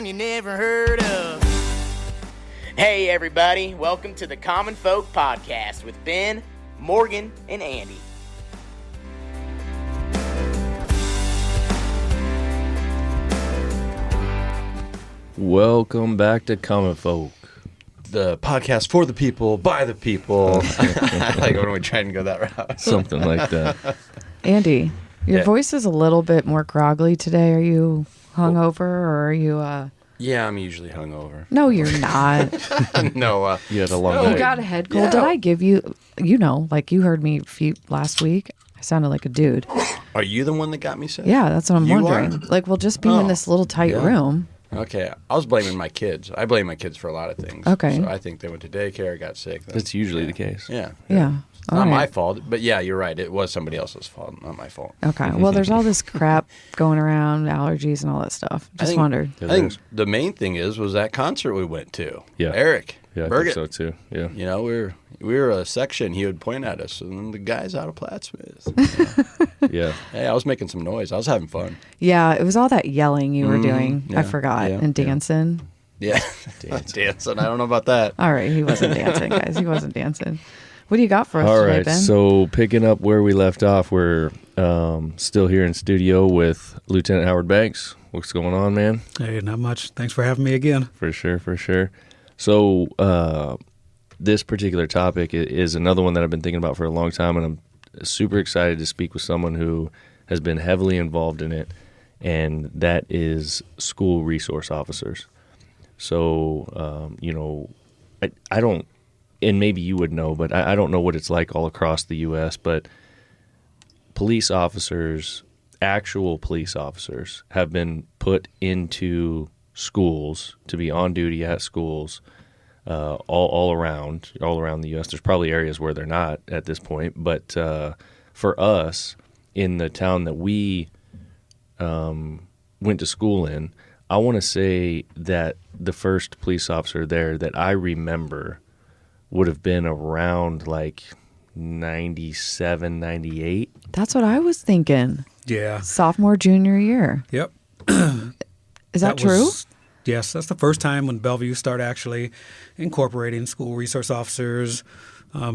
town you never heard of. Hey everybody, welcome to the Common Folk Podcast with Ben, Morgan, and Andy. Welcome back to Common Folk, the podcast for the people, by the people. I like when we try and go that route. something like that. Andy, your Yeah. voice is a little bit more groggly today. Are you hungover or are you Yeah, I'm usually hungover. No, you're not. No, You had a long You day. got a head cold. Yeah. Did I give you like you heard me last week? I sounded like a dude. are you the one that got me sick? Yeah, that's what I'm You wondering. are? Like we'll just be in Oh, this little tight yeah. room. Okay, I was blaming my kids. I blame my kids for a lot of things. Okay. So I think they went to daycare, got sick. That's usually the case. Yeah. Yeah. It's All not my right. fault, but yeah, you're right. It was somebody else's fault, not my fault. Okay. Well, there's all this crap going around, allergies and all that stuff. I Just think- wondered. Yeah, I think there's- the main thing was that concert we went to. Yeah. Eric. Yeah, I Burgett. think so too. Yeah. You know, we were a section. He would point at us, and then the guys out of Plattsmouth. Yeah. Hey, I was making some noise. I was having fun. Yeah, it was all that yelling you were doing. yeah, I forgot. yeah, and dancing. Yeah, dancing. I don't know about that. All right, he wasn't dancing, guys. He wasn't dancing. What do you got for us All today, right. Ben? So picking up where we left off, we're still here in studio with Lieutenant Howard Banks. What's going on, man? Hey, not much. Thanks for having me again. For sure, for sure. So this particular topic is another one that I've been thinking about for a long time, and I'm super excited to speak with someone who has been heavily involved in it, and that is school resource officers. So, I don't, and maybe you would know, but I don't know what it's like all across the U.S., but police officers, actual police officers, have been put into schools to be on duty at schools all around the U.S. There's probably areas where they're not at this point, but for us in the town that we went to school in, I want to say that the first police officer there that I remember would have been around like 97, 98. That's what I was thinking. Yeah. Sophomore, junior year. Yep. Is that true? Yes, that's the first time when Bellevue started actually incorporating school resource officers.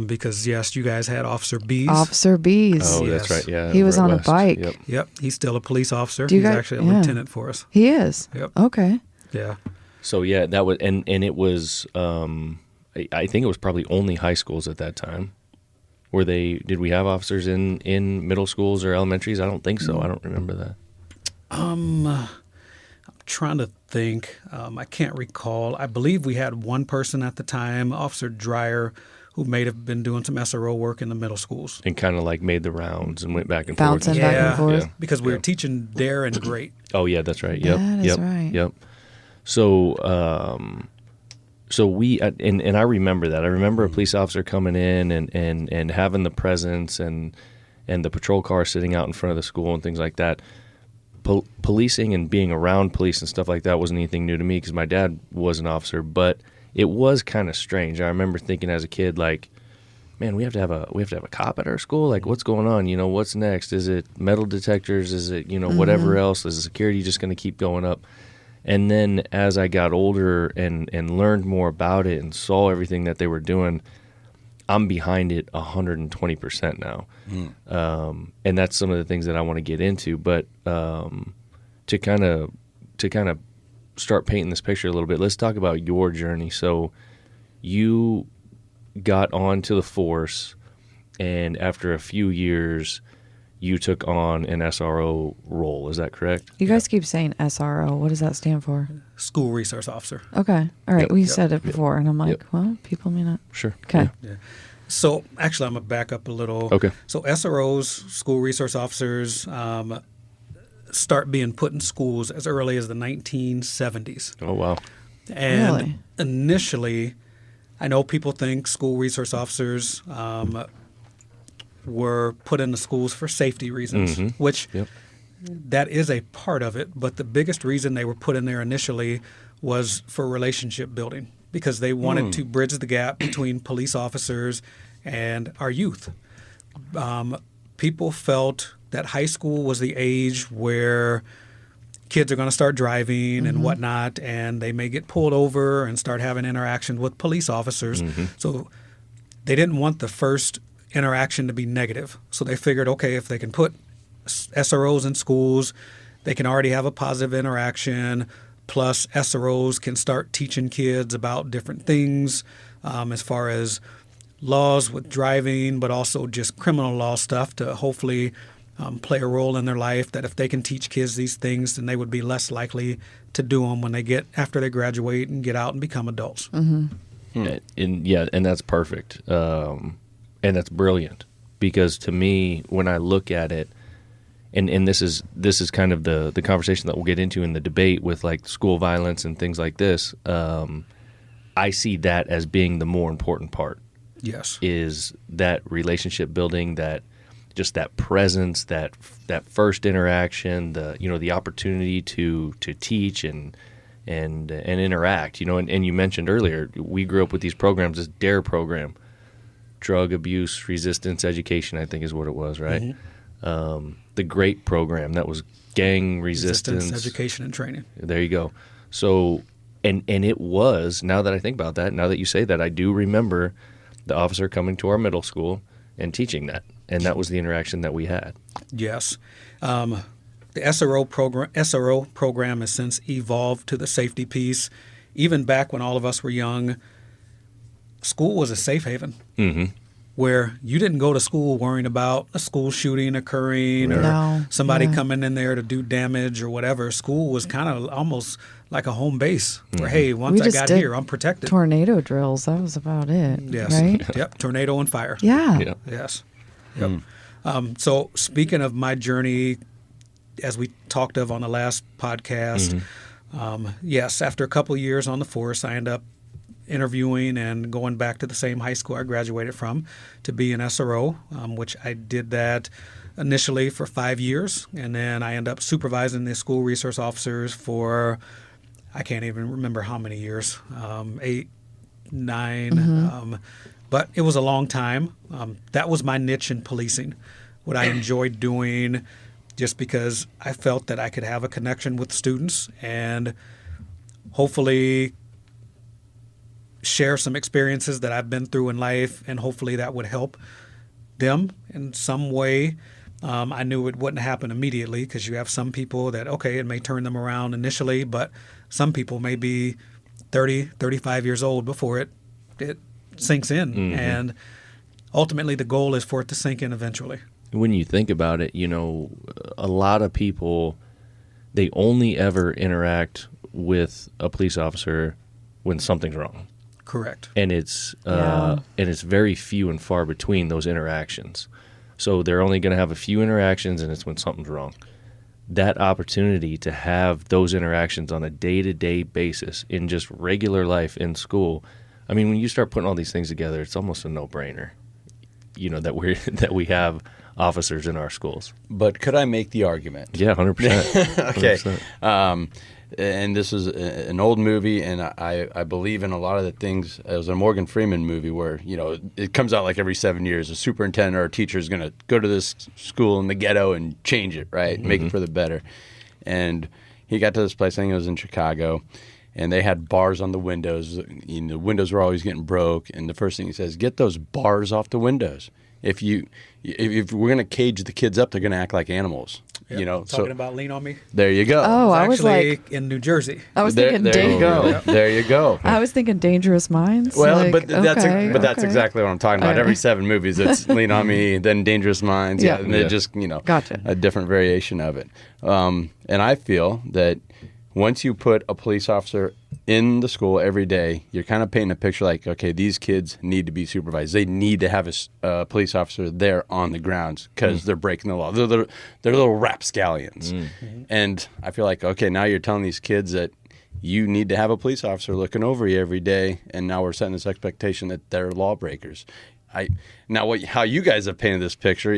Because yes, you guys had Officer Bees. Officer Bees. Oh, Yes. that's right. Yeah, He was over on at a West. bike. Yep. Yep, he's still a police officer. Do you He's guys- actually a yeah. lieutenant for us. He is. Yep. Okay. Yeah. So yeah, that was and it was I think it was probably only high schools at that time. Did we have officers in middle schools or elementaries? I don't think so. I don't remember that. I'm trying to think. I can't recall. I believe we had one person at the time, Officer Dreyer, who may have been doing some SRO work in the middle schools. And kind of like made the rounds and went back and Bouncing forth. back Yeah. and forth. Yeah. Because we were teaching Dare and Great. Oh yeah, that's right. Yep. That is yep. right. Yep. So we and I remember that. I remember a police officer coming in and having the presence and the patrol car sitting out in front of the school and things like that. Policing and being around police and stuff like that wasn't anything new to me because my dad was an officer, but it was kind of strange. I remember thinking as a kid, like, man, we have to have a cop at our school. Like, what's going on? You know, what's next? Is it metal detectors? Is it, whatever else? Is the security just going to keep going up? And then as I got older and learned more about it and saw everything that they were doing, I'm behind it 120% now. And that's some of the things that I want to get into. But to kind of start painting this picture a little bit, let's talk about your journey. So you got onto the force, and after a few years, you took on an SRO role. Is that correct? You guys keep saying SRO. What does that stand for? School resource officer. Okay. All right. Yep. We said it before, and I'm like, Yep. well, people may not. Sure. Okay. Yeah. Yeah. So actually, I'm going to back up a little. Okay. So SROs, school resource officers, start being put in schools as early as the 1970s. Oh, wow. And Really? initially, I know people think school resource officers were put in the schools for safety reasons, which Yep. that is a part of it. But the biggest reason they were put in there initially was for relationship building because they wanted to bridge the gap between police officers and our youth. People felt that high school was the age where kids are going to start driving and whatnot, and they may get pulled over and start having interaction with police officers. So they didn't want the first interaction to be negative. So they figured, okay, if they can put SROs in schools, they can already have a positive interaction. Plus, SROs can start teaching kids about different things as far as laws with driving, but also just criminal law stuff to hopefully play a role in their life, that if they can teach kids these things, then they would be less likely to do them when after they graduate and get out and become adults. And that's perfect. And that's brilliant, because to me, when I look at it, and this is kind of the conversation that we'll get into in the debate with like school violence and things like this, I see that as being the more important part. Yes. Is that relationship building, that just that presence, that first interaction, the opportunity to teach and interact, and you mentioned earlier, we grew up with these programs, this DARE program, drug abuse resistance education, I think is what it was, right? The GREAT program, that was gang resistance education and training. There you go. So, and it was, now that I think about that, now that you say that, I do remember the officer coming to our middle school and teaching that. And that was the interaction that we had. Yes. The SRO program has since evolved to the safety piece. Even back when all of us were young, school was a safe haven where you didn't go to school worrying about a school shooting occurring or somebody coming in there to do damage or whatever. School was kind of almost like a home base where, hey, once I got here, I'm protected. Tornado drills, that was about it. Yes. Right? Yep. Tornado and fire. Yeah. Yes. Yep. So speaking of my journey, as we talked of on the last podcast, yes, after a couple of years on the force, I ended up interviewing and going back to the same high school I graduated from to be an SRO, which I did that initially for 5 years. And then I ended up supervising the school resource officers for, I can't even remember how many years, 8, 9, but it was a long time. That was my niche in policing, what I enjoyed doing, just because I felt that I could have a connection with students and hopefully share some experiences that I've been through in life, and hopefully that would help them in some way. I knew it wouldn't happen immediately, because you have some people that, okay, it may turn them around initially, but some people may be 30, 35 years old before it sinks in. And ultimately the goal is for it to sink in eventually. When you think about it, a lot of people, they only ever interact with a police officer when something's wrong. Correct. And it's very few and far between those interactions. So they're only going to have a few interactions, and it's when something's wrong. That opportunity to have those interactions on a day-to-day basis in just regular life in school, I mean, when you start putting all these things together, it's almost a no-brainer, that we have officers in our schools. But could I make the argument? Yeah, 100%. Okay. 100%. And this is an old movie, and I believe in a lot of the things. It was a Morgan Freeman movie where, it comes out like every 7 years. A superintendent or a teacher is going to go to this school in the ghetto and change it, right? Make it for the better. And he got to this place, I think it was in Chicago, and they had bars on the windows. The windows were always getting broke, and the first thing he says, get those bars off the windows. If we're going to cage the kids up, they're going to act like animals. Yep. Talking about Lean on Me. There you go. Oh, I was actually like in New Jersey. I was there thinking you go. There you go. I was thinking Dangerous Minds. Well, like, that's exactly what I'm talking about. Every 7 movies, it's Lean on Me, then Dangerous Minds, and then just Gotcha. a different variation of it. And I feel that once you put a police officer in the school every day, you're kind of painting a picture like, okay, these kids need to be supervised. They need to have a police officer there on the grounds because they're breaking the law. They're little rapscallions. And I feel like, okay, now you're telling these kids that you need to have a police officer looking over you every day, and now we're setting this expectation that they're lawbreakers. How you guys have painted this picture,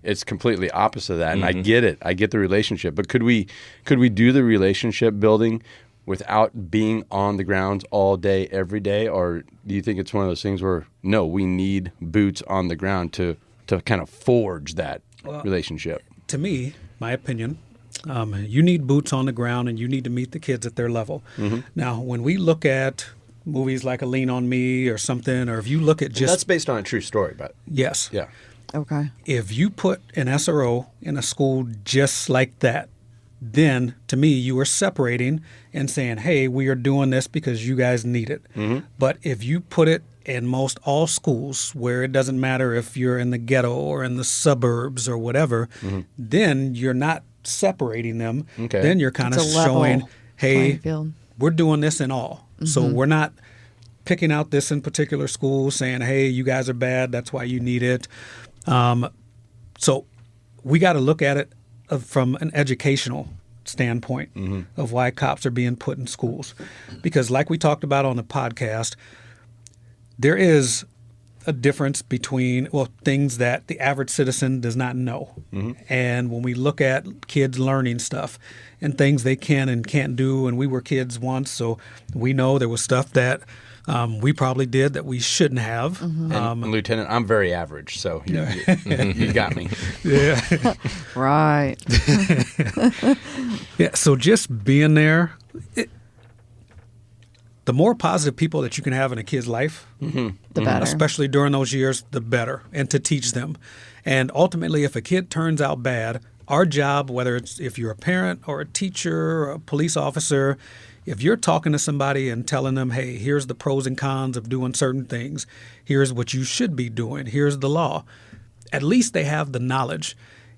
it's completely opposite of that, and I get it. I get the relationship, but could we do the relationship building without being on the grounds all day, every day? Or do you think it's one of those things where, no, we need boots on the ground to kind of forge that relationship? To me, my opinion, You need boots on the ground, and you need to meet the kids at their level. Now, when we look at movies like A Lean on Me or something, or if you look at That's based on a true story, but yes, yeah. Okay. if you put an SRO in a school just like that, then to me you are separating and saying, hey, we are doing this because you guys need it. But if you put it in most all schools where it doesn't matter if you're in the ghetto or in the suburbs or whatever, then you're not separating them. Okay. Then you're kind of It's a level showing, hey, playing field. we're doing this in all. So we're not picking out this in particular school saying, hey, you guys are bad, that's why you need it. So we got to look at it from an educational standpoint of why cops are being put in schools. Because like we talked about on the podcast, there is a difference between, things that the average citizen does not know. And when we look at kids learning stuff and things they can and can't do, and we were kids once, so we know there was stuff that we probably did that we shouldn't have. And Lieutenant, I'm very average, so you got me. Yeah. Right. Yeah. So just being there, the more positive people that you can have in a kid's life, The better. especially during those years, the better, and to teach them. And ultimately, if a kid turns out bad, our job, whether it's if you're a parent or a teacher or a police officer, if you're talking to somebody and telling them, hey, here's the pros and cons of doing certain things, here's what you should be doing, here's the law, at least they have the knowledge.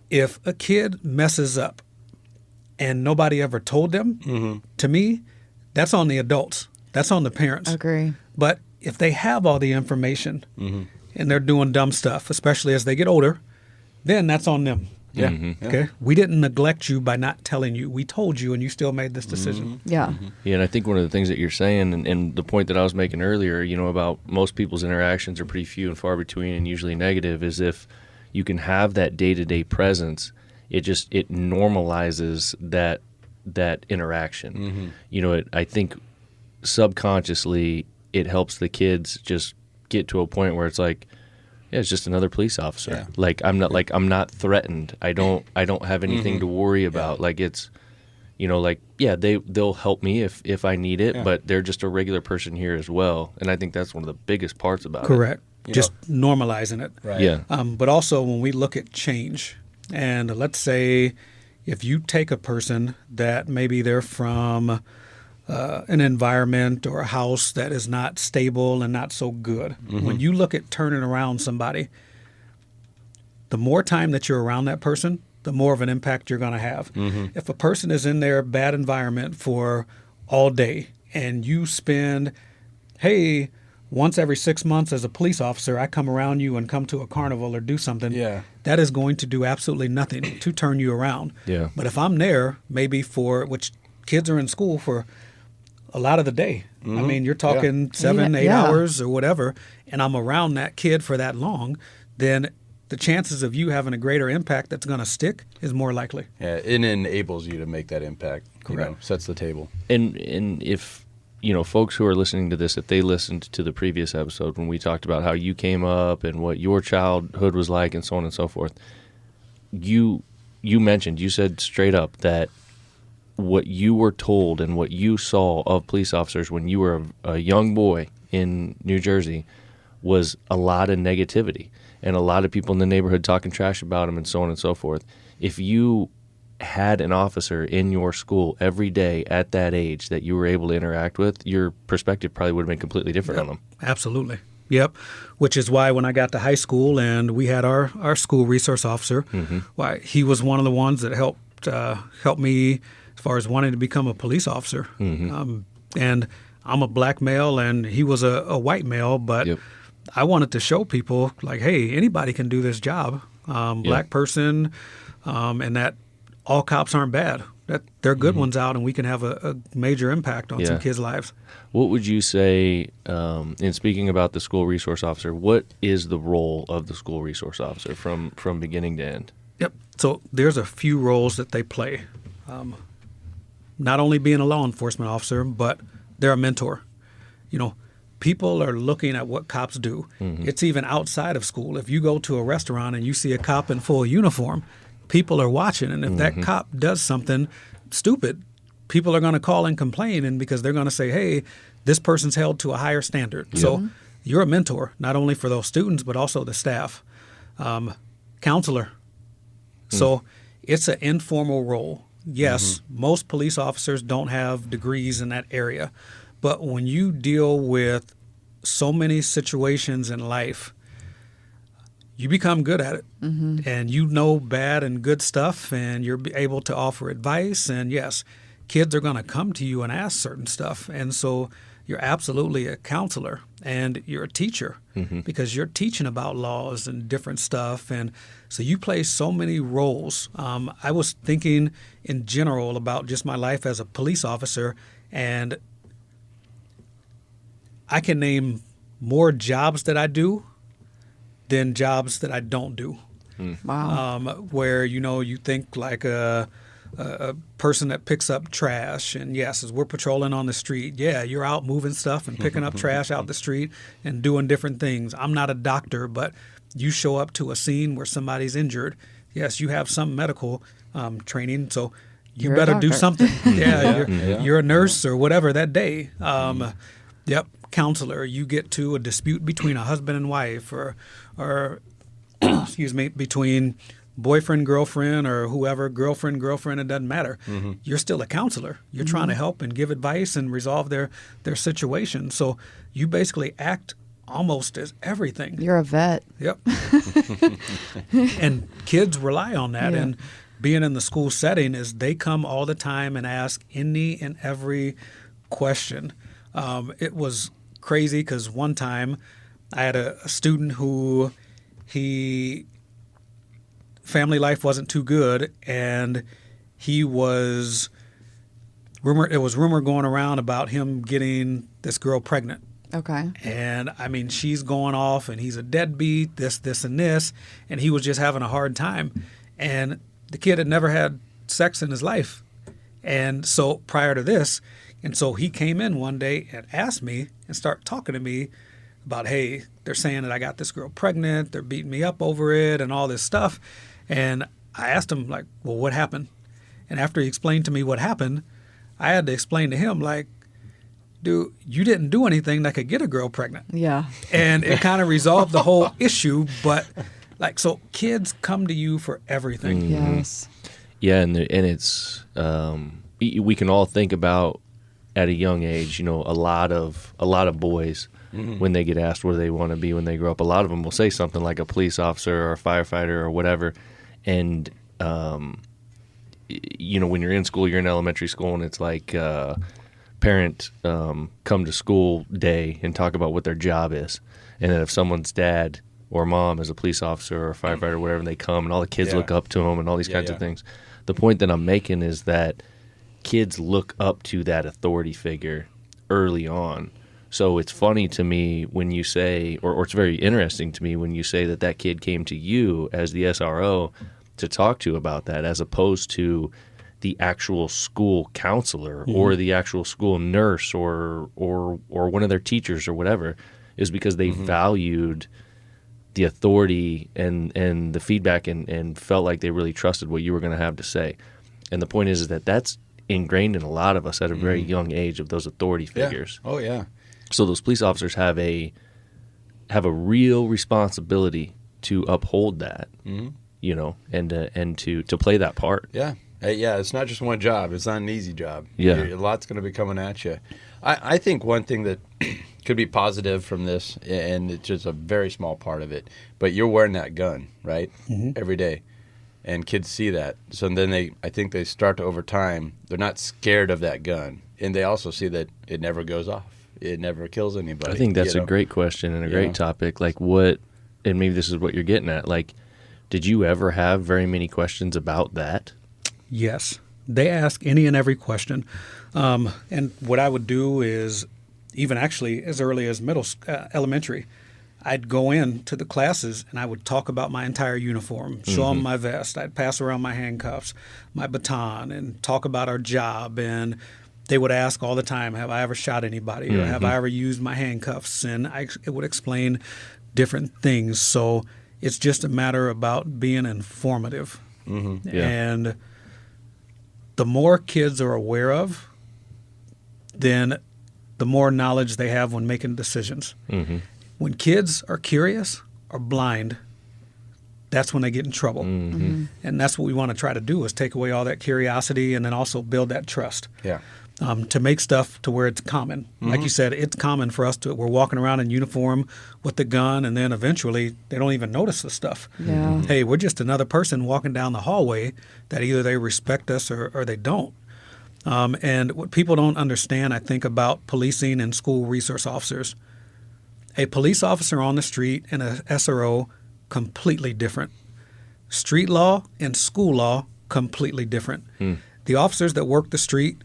If a kid messes up and nobody ever told them, to me, that's on the adults. That's on the parents. Agree. But if they have all the information and they're doing dumb stuff, especially as they get older, then that's on them. Yeah. Okay. We didn't neglect you by not telling you. We told you, and you still made this decision. Yeah. Yeah, and I think one of the things that you're saying, and the point that I was making earlier, about most people's interactions are pretty few and far between and usually negative, is if you can have that day-to-day presence, it normalizes that interaction. I think subconsciously it helps the kids just get to a point where it's like, yeah, it's just another police officer. Yeah. I'm not threatened. I don't have anything to worry about. Like it's, they'll help me if I need it, but they're just a regular person here as well. And I think that's one of the biggest parts about it. Correct. Just normalizing it. Right. Yeah. But also when we look at change, and let's say if you take a person that maybe they're from an environment or a house that is not stable and not so good. When you look at turning around somebody, the more time that you're around that person, the more of an impact you're going to have. If a person is in their bad environment for all day and you spend, hey, once every 6 months as a police officer, I come around you and come to a carnival or do something, that is going to do absolutely nothing to turn you around. Yeah. But if I'm there, maybe which kids are in school for a lot of the day. I mean, you're talking 7, 8 hours or whatever, and I'm around that kid for that long, then the chances of you having a greater impact that's going to stick is more likely. Yeah, it enables you to make that impact. Correct. Sets the table. And if folks who are listening to this, if they listened to the previous episode when we talked about how you came up and what your childhood was like and so on and so forth, you said straight up that what you were told and what you saw of police officers when you were a young boy in New Jersey was a lot of negativity and a lot of people in the neighborhood talking trash about them and so on and so forth. If you had an officer in your school every day at that age that you were able to interact with, your perspective probably would have been completely different on them. Absolutely. Yep. Which is why when I got to high school and we had our school resource officer, why he was one of the ones that helped me as far as wanting to become a police officer. And I'm a black male and he was a white male, but I wanted to show people like, hey, anybody can do this job. Black person, and that all cops aren't bad. That they're good ones out, and we can have a major impact on some kids' lives. What would you say, in speaking about the school resource officer, what is the role of the school resource officer from beginning to end? Yep. So there's a few roles that they play. Not only being a law enforcement officer, but they're a mentor. People are looking at what cops do. It's even outside of school. If you go to a restaurant and you see a cop in full uniform, people are watching, and if that cop does something stupid, people are going to call and complain, and because they're going to say, hey, this person's held to a higher standard. So you're a mentor, not only for those students, but also the staff. Counselor. So it's an informal role. Yes, most police officers don't have degrees in that area, but when you deal with so many situations in life, you become good at it, and you know bad and good stuff, and you're able to offer advice. And yes, kids are going to come to you and ask certain stuff, and so you're absolutely a counselor, and you're a teacher because you're teaching about laws and different stuff, and so you play so many roles. I was thinking in general about just my life as a police officer, and I can name more jobs that I do than jobs that I don't do. Wow. Where, you think like a person that picks up trash, and yes, as we're patrolling on the street, yeah, you're out moving stuff and picking up trash out the street and doing different things. I'm not a doctor, but you show up to a scene where somebody's injured. Yes, you have some medical training, so you You're a better do doctor. something. You're a nurse or whatever that day. Yep, counselor. You get to a dispute between a husband and wife, or excuse me, between boyfriend, girlfriend, or whoever, girlfriend, it doesn't matter. You're still a counselor. You're trying to help and give advice and resolve their situation. So you basically act almost as everything. You're a vet. Yep. And kids rely on that. Yeah. And being in the school setting is they come all the time and ask any and every question. It was crazy because one time I had a student who family life wasn't too good, and it was rumor going around about him getting this girl pregnant. Okay. And I mean, she's going off, and he's a deadbeat, this, and this, and he was just having a hard time. And the kid had never had sex in his life. And so prior to this, and so he came in one day and asked me and started talking to me about, hey, they're saying that I got this girl pregnant, they're beating me up over it and all this stuff. And I asked him, like, well, what happened? And after he explained to me what happened, I had to explain to him, like, dude, you didn't do anything that could get a girl pregnant. Yeah. And it kind of resolved the whole issue. But, like, so kids come to you for everything. Yes. Yeah, and it's we can all think about at a young age, a lot of boys when they get asked where they want to be when they grow up. A lot of them will say something like a police officer or a firefighter or whatever. And when you're in school, you're in elementary school, and it's like parent come to school day and talk about what their job is, and then if someone's dad or mom is a police officer or a firefighter or whatever, and they come and all the kids look up to them and all these kinds of things. The point that I'm making is that kids look up to that authority figure early on. So it's funny to me when you say, or it's very interesting to me when you say that kid came to you as the SRO to talk to about that, as opposed to the actual school counselor or the actual school nurse or one of their teachers or whatever, is because they valued the authority and the feedback and felt like they really trusted what you were going to have to say. And the point is that that's ingrained in a lot of us at a very young age, of those authority figures. Oh, yeah. So those police officers have a real responsibility to uphold that, and to play that part. Yeah. Yeah, it's not just one job. It's not an easy job. Yeah. A lot's going to be coming at you. I think one thing that could be positive from this, and it's just a very small part of it, but you're wearing that gun, right, every day. And kids see that. So then I think they start to, over time, they're not scared of that gun. And they also see that it never goes off. It never kills anybody. I think that's a great question and a great topic. Like, what, and maybe this is what you're getting at, like, did you ever have very many questions about that? Yes. They ask any and every question. And what I would do is, even actually as early as elementary, I'd go in to the classes and I would talk about my entire uniform, show them my vest. I'd pass around my handcuffs, my baton, and talk about our job. And they would ask all the time, have I ever shot anybody, or have I ever used my handcuffs? And it would explain different things. So it's just a matter about being informative. Yeah. And the more kids are aware of, then the more knowledge they have when making decisions. When kids are curious or blind, that's when they get in trouble. And that's what we want to try to do, is take away all that curiosity and then also build that trust. Yeah. To make stuff to where it's common. Like you said, it's common for us we're walking around in uniform with the gun, and then eventually they don't even notice the stuff. Yeah. Hey, we're just another person walking down the hallway that either they respect us or they don't. And what people don't understand, I think, about policing and school resource officers, a police officer on the street and a SRO, completely different. Street law and school law, completely different. The officers that work the street,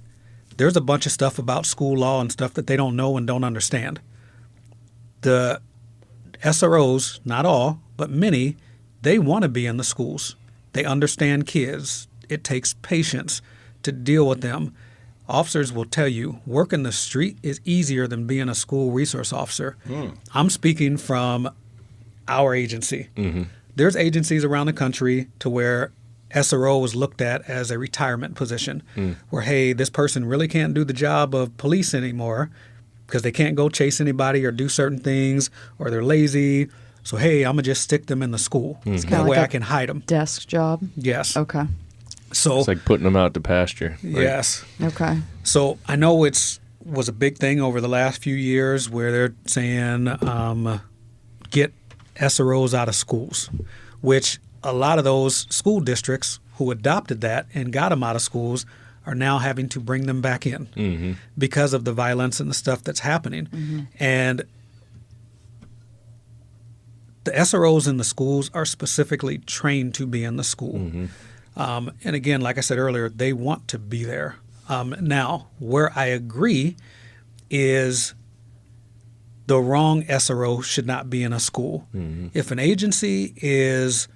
there's a bunch of stuff about school law and stuff that they don't know and don't understand. The SROs, not all, but many, they want to be in the schools. They understand kids. It takes patience to deal with them. Officers will tell you, working the street is easier than being a school resource officer. I'm speaking from our agency. There's agencies around the country to where SRO was looked at as a retirement position, where, hey, this person really can't do the job of police anymore because they can't go chase anybody or do certain things, or they're lazy. So, hey, I'm going to just stick them in the school. That kinda way like I can hide them. Desk job. Yes. Okay. So, It's like putting them out to pasture. Right? yes. Okay. So I know was a big thing over the last few years where they're saying get SROs out of schools, which a lot of those school districts who adopted that and got them out of schools are now having to bring them back in because of the violence and the stuff that's happening. And the SROs in the schools are specifically trained to be in the school. And again, like I said earlier, they want to be there. Now, where I agree is the wrong SRO should not be in a school. If an agency is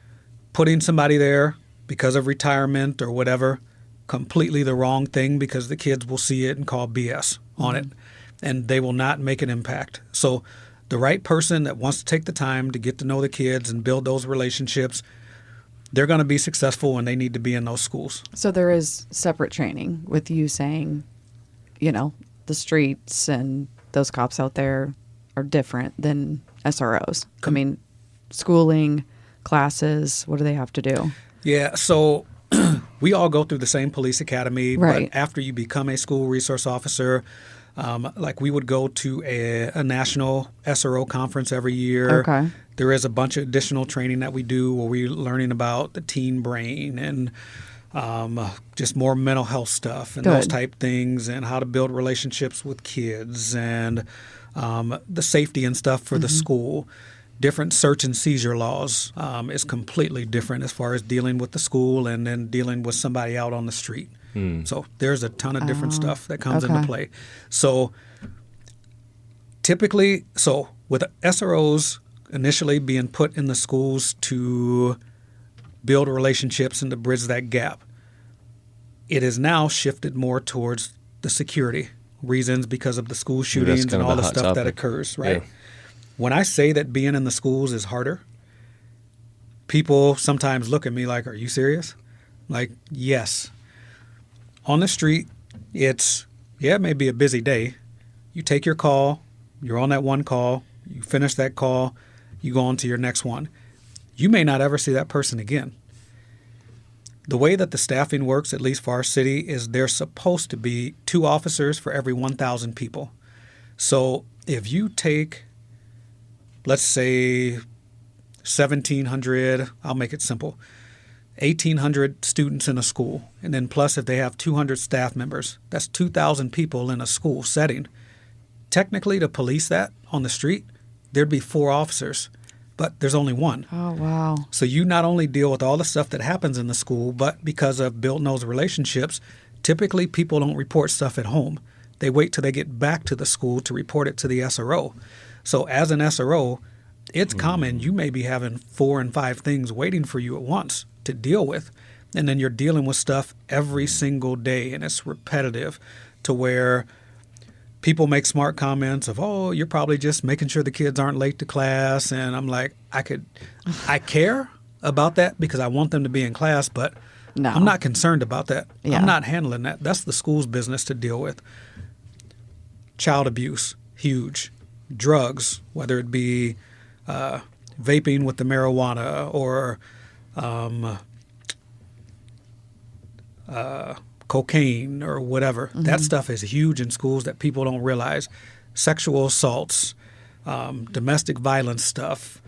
putting somebody there because of retirement or whatever, completely the wrong thing, because the kids will see it and call BS on it, and they will not make an impact. So the right person that wants to take the time to get to know the kids and build those relationships, they're going to be successful when they need to be in those schools. So there is separate training with you saying, the streets and those cops out there are different than SROs. I mean, schooling, classes, what do they have to do? Yeah, so we all go through the same police academy, Right. but after you become a school resource officer, like we would go to a national SRO conference every year. Okay. There is a bunch of additional training that we do where we're learning about the teen brain and just more mental health stuff and those Good. type things, and how to build relationships with kids, and the safety and stuff for the school. Different search and seizure laws is completely different as far as dealing with the school and then dealing with somebody out on the street. So there's a ton of different stuff that comes into okay. play. So typically, with SROs initially being put in the schools to build relationships and to bridge that gap, it is now shifted more towards the security reasons because of the school shootings kind and of all the the hot stuff that topic. occurs, right? Yeah. When I say that being in the schools is harder, people sometimes look at me like, are you serious? Like, yes. On the street, it may be a busy day. You take your call, you're on that one call, you finish that call, you go on to your next one. You may not ever see that person again. The way that the staffing works, at least for our city, is there's supposed to be 2 officers for every 1,000 people. So if you take, let's say, 1,700, I'll make it simple, 1,800 students in a school, and then plus if they have 200 staff members, that's 2,000 people in a school setting. Technically, to police that on the street, there'd be 4 officers, but there's only 1. Oh, wow. So you not only deal with all the stuff that happens in the school, but because of building those relationships, typically people don't report stuff at home. They wait till they get back to the school to report it to the SRO. So as an SRO, it's common you may be having 4 and 5 things waiting for you at once to deal with. And then you're dealing with stuff every single day, and it's repetitive to where people make smart comments of, oh, you're probably just making sure the kids aren't late to class. And I'm like, I care, about that because I want them to be in class, but No. I'm not concerned about that. Yeah. I'm not handling that. That's the school's business to deal with. Child abuse, huge. Drugs, whether it be vaping with the marijuana or cocaine or whatever. That stuff is huge in schools that people don't realize. Sexual assaults, domestic violence stuff.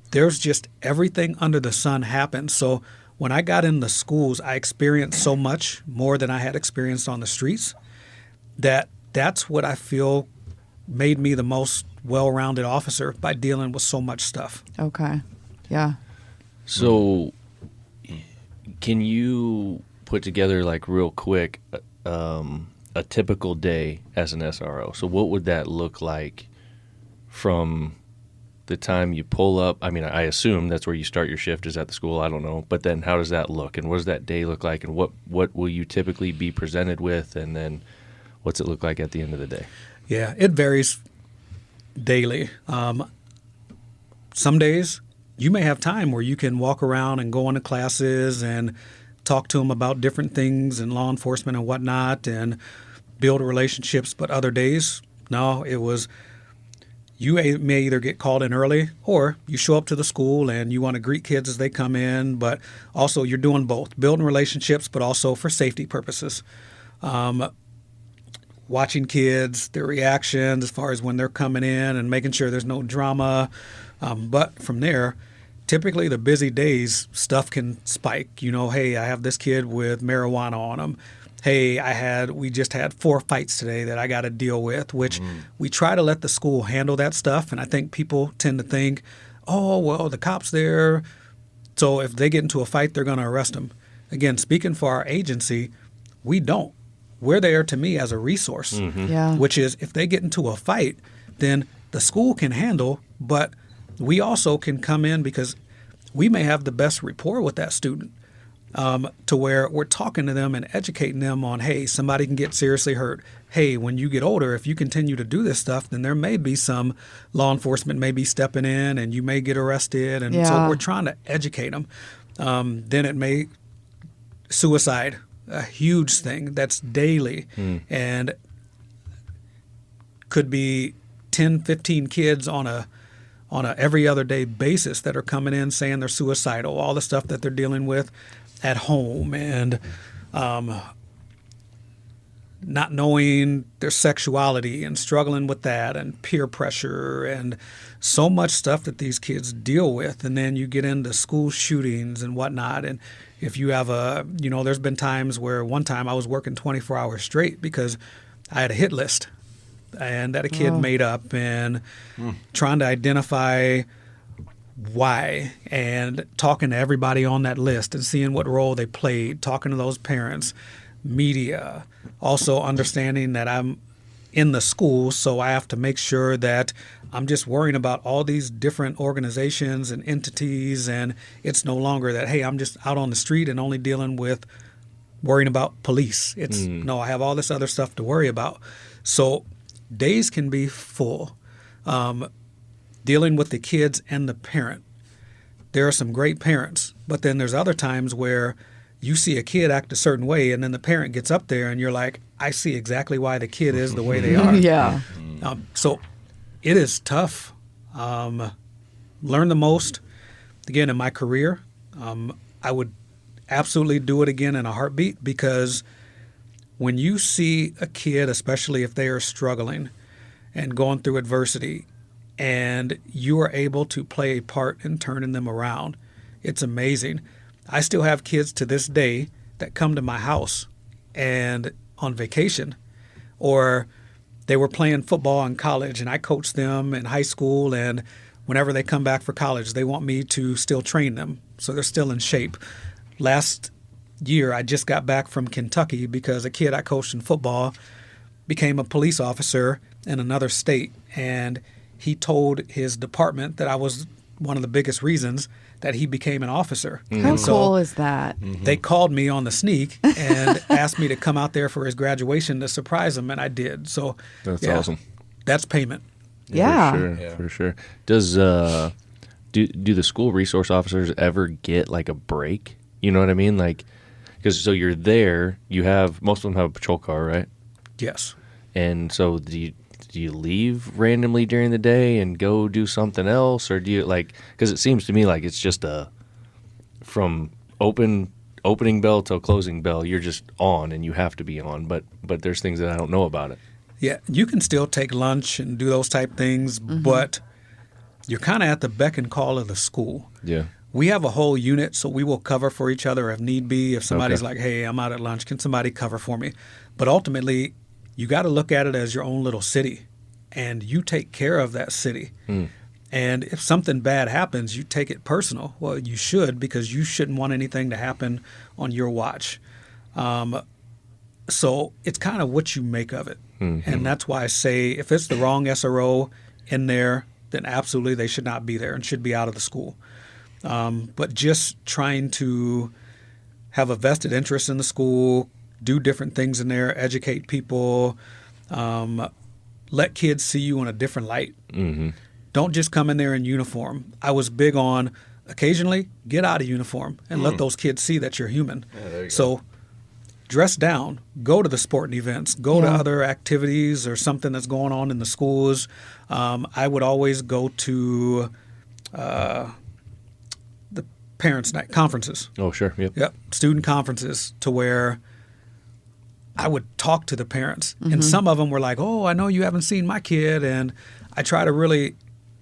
There's just everything under the sun happens. So when I got in the schools, I experienced so much more than I had experienced on the streets that's what I feel made me the most well-rounded officer by dealing with so much stuff. Okay. Yeah. So, can you put together, like, real quick, a typical day as an SRO? So, what would that look like from the time you pull up? I mean, I assume that's where you start your shift is at the school. I don't know. But then how does that look? And what does that day look like? And what will you typically be presented with? And then what's it look like at the end of the day? Yeah, it varies daily. Some days you may have time where you can walk around and go into classes and talk to them about different things and law enforcement and whatnot and build relationships. But other days, no, it was you may either get called in early or you show up to the school and you want to greet kids as they come in. But also you're doing both, building relationships, but also for safety purposes. Watching kids, their reactions as far as when they're coming in and making sure there's no drama. But from there, typically the busy days, stuff can spike. You know, hey, I have this kid with marijuana on him. Hey, we just had 4 fights today that I got to deal with, which we try to let the school handle that stuff. And I think people tend to think, oh, well, the cop's there. So if they get into a fight, they're going to arrest them. Again, speaking for our agency, we don't. We're there to me as a resource, Yeah. which is if they get into a fight, then the school can handle, but we also can come in because we may have the best rapport with that student to where we're talking to them and educating them on, hey, somebody can get seriously hurt. Hey, when you get older, if you continue to do this stuff, then there may be some law enforcement may be stepping in and you may get arrested. And so Yeah. we're trying to educate them. Then it may suicide. A huge thing that's daily and could be 10, 15 kids on a every other day basis that are coming in saying they're suicidal, all the stuff that they're dealing with at home and not knowing their sexuality and struggling with that and peer pressure and so much stuff that these kids deal with. And then you get into school shootings and whatnot. And if you have there's been times where one time I was working 24 hours straight because I had a hit list and that a kid made up and trying to identify why and talking to everybody on that list and seeing what role they played, talking to those parents, media, also understanding that I'm in the school, so I have to make sure that I'm just worrying about all these different organizations and entities, and it's no longer that, hey, I'm just out on the street and only dealing with worrying about police. It's no, I have all this other stuff to worry about. So days can be full. Dealing with the kids and the parent. There are some great parents, but then there's other times where you see a kid act a certain way and then the parent gets up there and you're like, I see exactly why the kid is the way they are. Yeah. So it is tough. Learn the most. Again, in my career, I would absolutely do it again in a heartbeat because when you see a kid, especially if they are struggling and going through adversity, and you are able to play a part in turning them around, it's amazing. I still have kids to this day that come to my house and on vacation, or they were playing football in college and I coached them in high school, and whenever they come back for college, they want me to still train them so they're still in shape. Last year, I just got back from Kentucky because a kid I coached in football became a police officer in another state, and he told his department that I was one of the biggest reasons that he became an officer. How And so cool is that? they called me on the sneak and asked me to come out there for his graduation to surprise him, and I did. So That's yeah, awesome. That's payment. Yeah. For sure. Does do the school resource officers ever get like a break? You know what I mean? Like, because so you're there, you have, most of them have a patrol car, right? Yes. And so do you leave randomly during the day and go do something else, or do you like? Because it seems to me like it's just from opening bell till closing bell, you're just on and you have to be on. But there's things that I don't know about it. Yeah, you can still take lunch and do those type things, but you're kind of at the beck and call of the school. Yeah. We have a whole unit, so we will cover for each other if need be. If somebody's Okay. like, hey, I'm out at lunch, can somebody cover for me? But ultimately, you got to look at it as your own little city, and you take care of that city. And if something bad happens, you take it personal. Well, you should, because you shouldn't want anything to happen on your watch. So it's kind of what you make of it. And that's why I say if it's the wrong SRO in there, then absolutely they should not be there and should be out of the school. But just trying to have a vested interest in the school, do different things in there, educate people, let kids see you in a different light. Don't just come in there in uniform. I was big on occasionally get out of uniform and let those kids see that you're human. So dress down, go to the sporting events, go to other activities or something that's going on in the schools. I would always go to the parents' night conferences. Oh, sure. Yep. Yep, student conferences, to where I would talk to the parents. And some of them were like, oh, I know you haven't seen my kid. And I try to really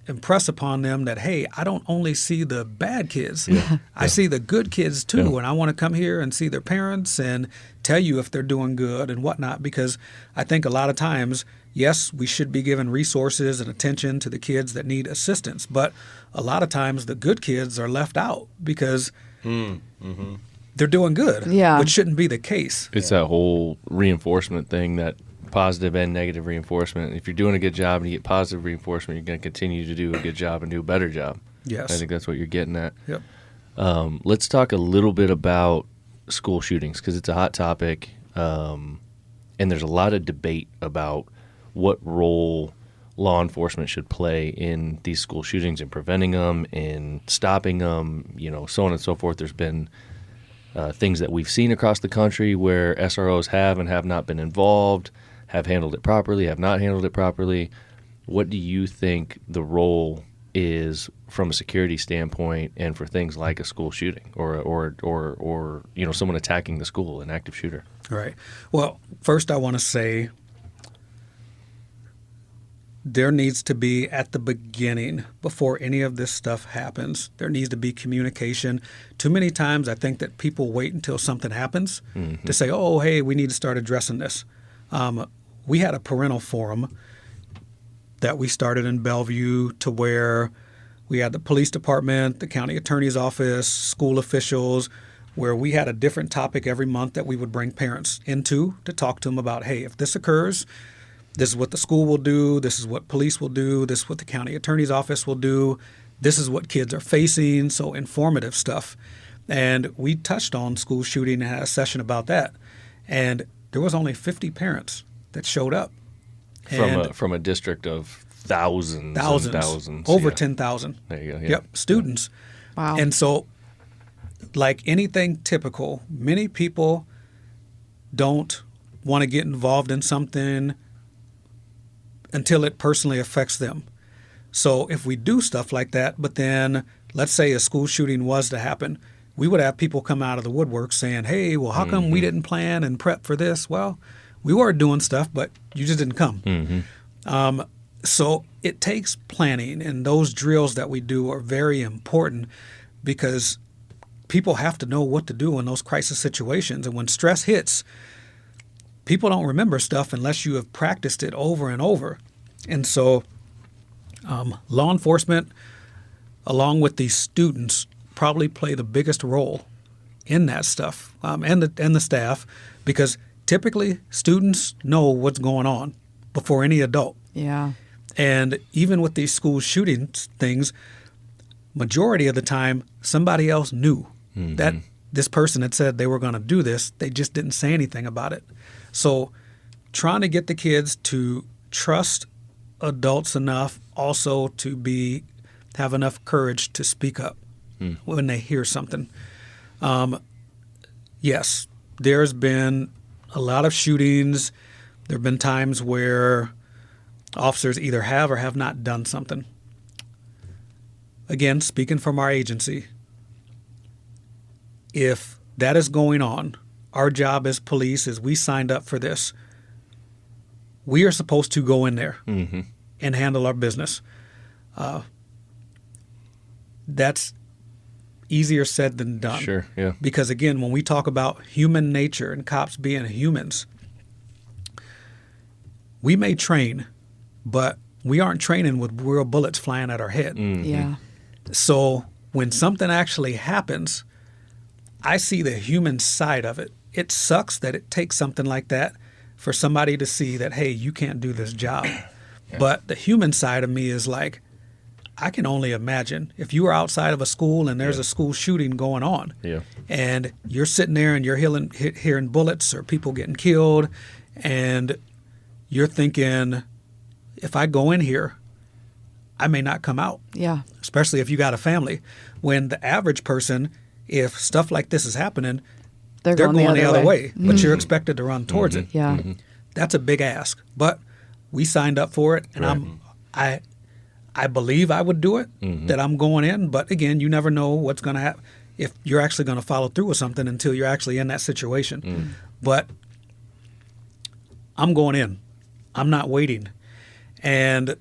impress upon them that, hey, I don't only see the bad kids. I see the good kids too. Yeah. And I want to come here and see their parents and tell you if they're doing good and whatnot. Because I think a lot of times, yes, we should be giving resources and attention to the kids that need assistance. But a lot of times the good kids are left out because they're doing good, which shouldn't be the case. It's that whole reinforcement thing, that positive and negative reinforcement. If you're doing a good job and you get positive reinforcement, you're going to continue to do a good job and do a better job. Yes. I think that's what you're getting at. Yep. Let's talk a little bit about school shootings, because it's a hot topic, and there's a lot of debate about what role law enforcement should play in these school shootings, in preventing them, in stopping them, so on and so forth. There's been things that we've seen across the country where SROs have and have not been involved, have handled it properly, have not handled it properly. What do you think the role is from a security standpoint, and for things like a school shooting or someone attacking the school, an active shooter? Right. Well, first I want to say there needs to be, at the beginning, before any of this stuff happens, there needs to be communication. Too many times I think that people wait until something happens to say, oh, hey, we need to start addressing this. We had a parental forum that we started in Bellevue, to where we had the police department, the county attorney's office, school officials, where we had a different topic every month that we would bring parents into to talk to them about, hey, if this occurs, this is what the school will do, this is what police will do, this is what the county attorney's office will do, this is what kids are facing, so informative stuff. And we touched on school shooting and had a session about that. And there was only 50 parents that showed up. From a district of thousands. And thousands. Over Yeah. 10,000. There you go. Yeah. Yep, students. Wow. And so, like anything typical, many people don't want to get involved in something until it personally affects them. So if we do stuff like that, but then let's say a school shooting was to happen, we would have people come out of the woodwork saying, hey, well, how come we didn't plan and prep for this? Well, we were doing stuff, but you just didn't come. So it takes planning, and those drills that we do are very important, because people have to know what to do in those crisis situations. And when stress hits, people don't remember stuff unless you have practiced it over and over. And so law enforcement, along with these students, probably play the biggest role in that stuff, and the staff, because typically students know what's going on before any adult. Yeah. And even with these school shooting things, majority of the time, somebody else knew that this person had said they were going to do this. They just didn't say anything about it. So trying to get the kids to trust adults enough also to be have enough courage to speak up when they hear something. Yes, there's been a lot of shootings. There have been times where officers either have or have not done something. Again, speaking from our agency, if that is going on, our job as police is we signed up for this. We are supposed to go in there and handle our business. That's easier said than done. Sure, yeah. Because again, when we talk about human nature and cops being humans, we may train, but we aren't training with real bullets flying at our head. Yeah. So when something actually happens, I see the human side of it. It sucks that it takes something like that for somebody to see that, hey, you can't do this job. But the human side of me is like, I can only imagine if you were outside of a school and there's a school shooting going on, and you're sitting there and you're hearing bullets or people getting killed, and you're thinking, if I go in here, I may not come out. Yeah. Especially if you got a family. When the average person, if stuff like this is happening, they're going the other way. But you're expected to run towards it. Yeah. That's a big ask. But we signed up for it, and I believe I would do it, that I'm going in. But again, you never know what's going to happen, if you're actually going to follow through with something until you're actually in that situation. But I'm going in. I'm not waiting. And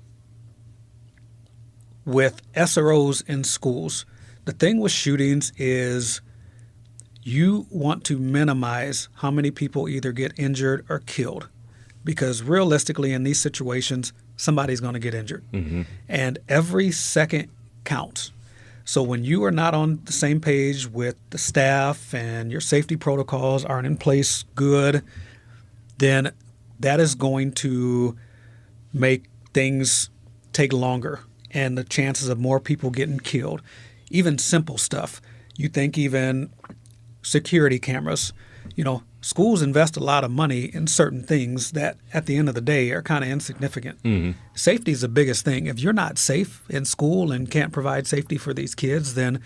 with SROs in schools, the thing with shootings is you want to minimize how many people either get injured or killed, because realistically in these situations, somebody's going to get injured. And every second counts. So when you are not on the same page with the staff and your safety protocols aren't in place good, then that is going to make things take longer and the chances of more people getting killed. Even simple stuff. You think even security cameras. You know, schools invest a lot of money in certain things that at the end of the day are kind of insignificant. Safety is the biggest thing. If you're not safe in school and can't provide safety for these kids, then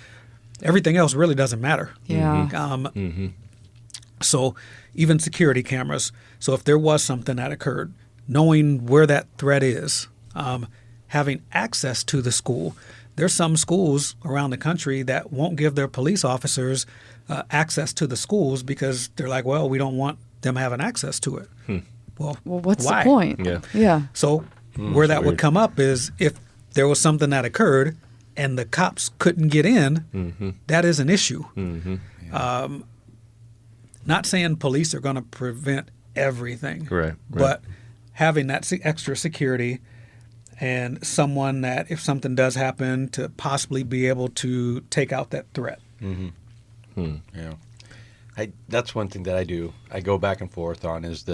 everything else really doesn't matter. Yeah. So even security cameras. So if there was something that occurred, knowing where that threat is, having access to the school. There's some schools around the country that won't give their police officers access to the schools because they're like, well, we don't want them having access to it. Well, what's why? the point? Yeah. So where that would come up is if there was something that occurred and the cops couldn't get in, that is an issue. Not saying police are going to prevent everything, Right. but having that extra security and someone that if something does happen to possibly be able to take out that threat. Yeah, that's one thing that I do. I go back and forth on is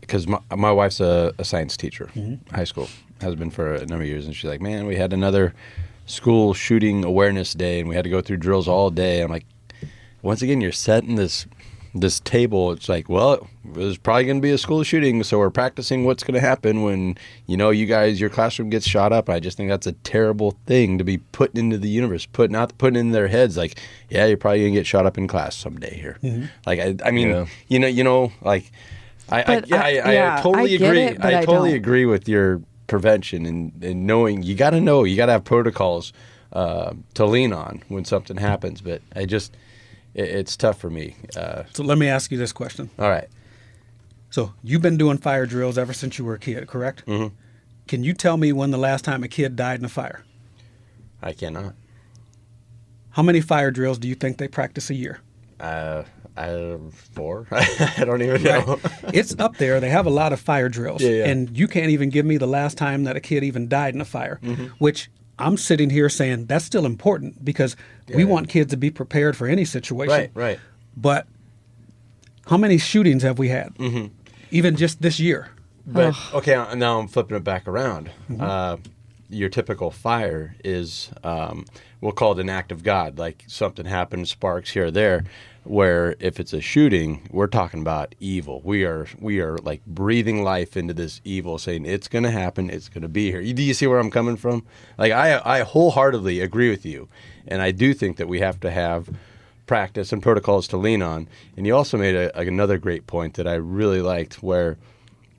because my wife's a science teacher, high school, has been for a number of years, and she's like, man, we had another school shooting awareness day, and we had to go through drills all day. I'm like, once again, you're setting this table. It's like, well, there's probably going to be a school shooting, so we're practicing what's going to happen when, you guys, your classroom gets shot up. I just think that's a terrible thing to be putting into the universe, putting in their heads. Like, yeah, you're probably going to get shot up in class someday here. Like, I mean, like, I totally agree. I totally agree with your prevention and knowing you got to have protocols to lean on when something happens. But it's tough for me. So let me ask you this question. All right. So you've been doing fire drills ever since you were a kid, correct? Can you tell me when the last time a kid died in a fire? I cannot. How many fire drills do you think they practice a year? 4. I don't even know. It's up there. They have a lot of fire drills. Yeah. And you can't even give me the last time that a kid even died in a fire, which I'm sitting here saying that's still important because we want kids to be prepared for any situation. Right. But how many shootings have we had? Even just this year? But, okay, now I'm flipping it back around. Your typical fire is, we'll call it an act of God, like something happened, sparks here or there. Where if it's a shooting, we're talking about evil. We are like breathing life into this evil, saying it's going to happen, it's going to be here. Do you see where I'm coming from? Like I wholeheartedly agree with you, and I do think that we have to have practice and protocols to lean on. And you also made another great point that I really liked, where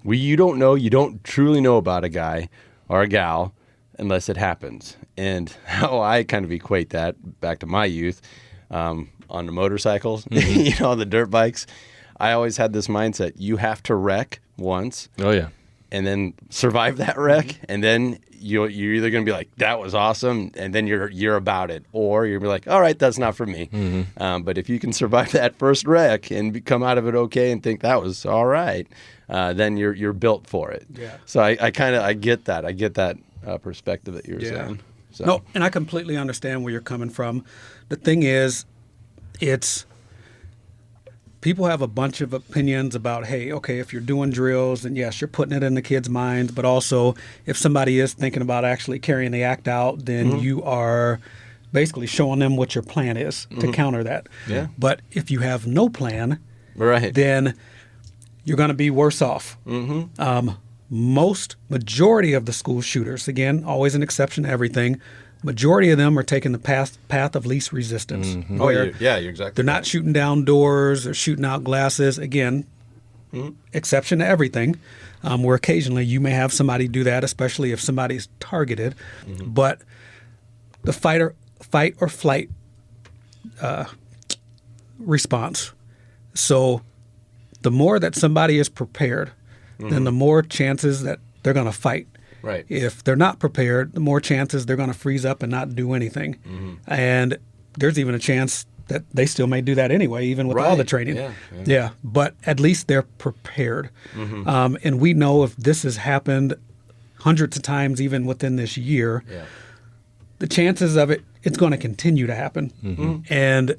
you don't truly know about a guy or a gal unless it happens. And how I kind of equate that back to my youth. On the motorcycles, the dirt bikes, I always had this mindset: you have to wreck once. Oh yeah. And then survive that wreck, and then you're either going to be like, that was awesome, and then you're about it, or you're going to be like, all right, that's not for me. But if you can survive that first wreck and come out of it okay and think that was all right, then you're built for it. Yeah. So I get that. I get that perspective that you're saying. So. No, and I completely understand where you're coming from. The thing is, people have a bunch of opinions about, hey, okay, if you're doing drills, then yes, you're putting it in the kids' minds. But also, if somebody is thinking about actually carrying the act out, then you are basically showing them what your plan is to counter that. Yeah. But if you have no plan, Right. then you're going to be worse off. Majority of the school shooters, again, always an exception to everything, majority of them are taking the path of least resistance. You're exactly. They're not shooting down doors or shooting out glasses. Again, exception to everything. Where occasionally you may have somebody do that, especially if somebody's targeted. But the fight or flight response. So the more that somebody is prepared, then the more chances that they're going to fight. Right. If they're not prepared, the more chances they're going to freeze up and not do anything. And there's even a chance that they still may do that anyway, even with all the training. Yeah. But at least they're prepared. And we know if this has happened hundreds of times, even within this year, the chances of it's going to continue to happen. And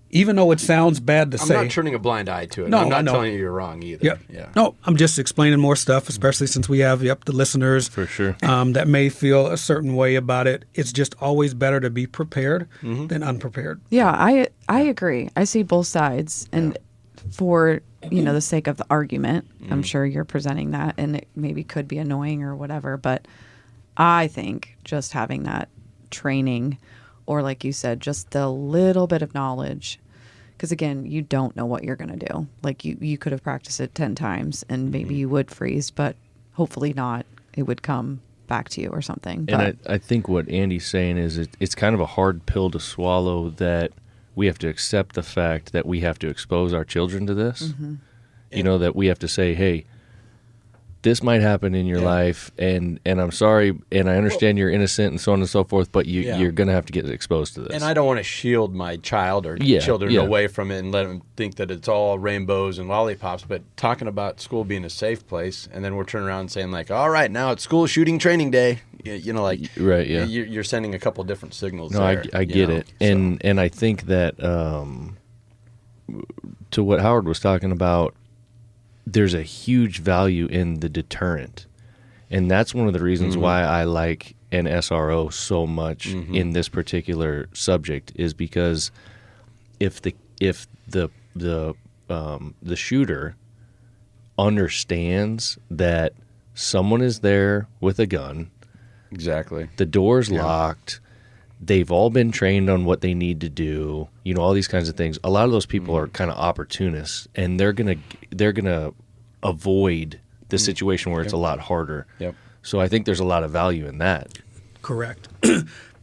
even though it sounds bad to say. I'm not turning a blind eye to it. No, I'm not I know. telling you you're wrong either. Yep. Yeah. No, I'm just explaining more stuff, especially since we have the listeners For sure. that may feel a certain way about it. It's just always better to be prepared than unprepared. Yeah, I agree. I see both sides, and for the sake of the argument, I'm sure you're presenting that, and it maybe could be annoying or whatever. But I think just having that training, or like you said, just the little bit of knowledge. Because again, you don't know what you're going to do. Like you could have practiced it 10 times and maybe you would freeze, but hopefully not. It would come back to you or something. And I think what Andy's saying is it's kind of a hard pill to swallow, that we have to accept the fact that we have to expose our children to this. That we have to say, hey, this might happen in your life, and I'm sorry, and I understand you're innocent and so on and so forth, but you're going to have to get exposed to this. And I don't want to shield my child or children away from it and let them think that it's all rainbows and lollipops, but talking about school being a safe place, and then we're turning around and saying, like, all right, now it's school shooting training day. Right, yeah. You're sending a couple different signals No, there. I get it. And I think that to what Howard was talking about, there's a huge value in the deterrent. And that's one of the reasons why I like an SRO so much in this particular subject, is because if the shooter understands that someone is there with a gun, Exactly. the door's locked, they've all been trained on what they need to do, all these kinds of things. A lot of those people are kind of opportunists, and they're gonna avoid the situation where it's a lot harder. Yep. So I think there's a lot of value in that. Correct.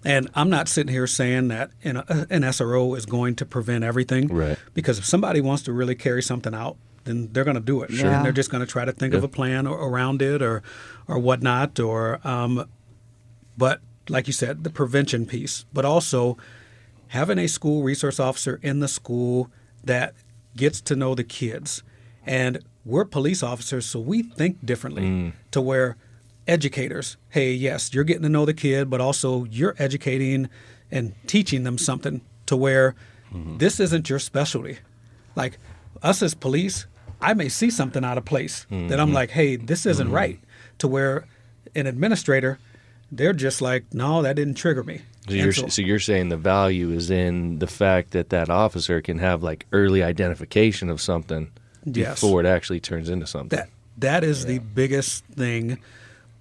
And I'm not sitting here saying that an SRO is going to prevent everything. Right. Because if somebody wants to really carry something out, then they're going to do it. Sure. And they're just going to try to think of a plan around it or whatnot. But like you said, the prevention piece. But also having a school resource officer in the school that gets to know the kids. And we're police officers, so we think differently to where educators, hey, yes, you're getting to know the kid, but also you're educating and teaching them something to where this isn't your specialty. Like us as police, I may see something out of place that I'm like, hey, this isn't right. To where an administrator they're just like, no, that didn't trigger me. So you're saying the value is in the fact that that officer can have like early identification of something Yes. before it actually turns into something. That is the biggest thing,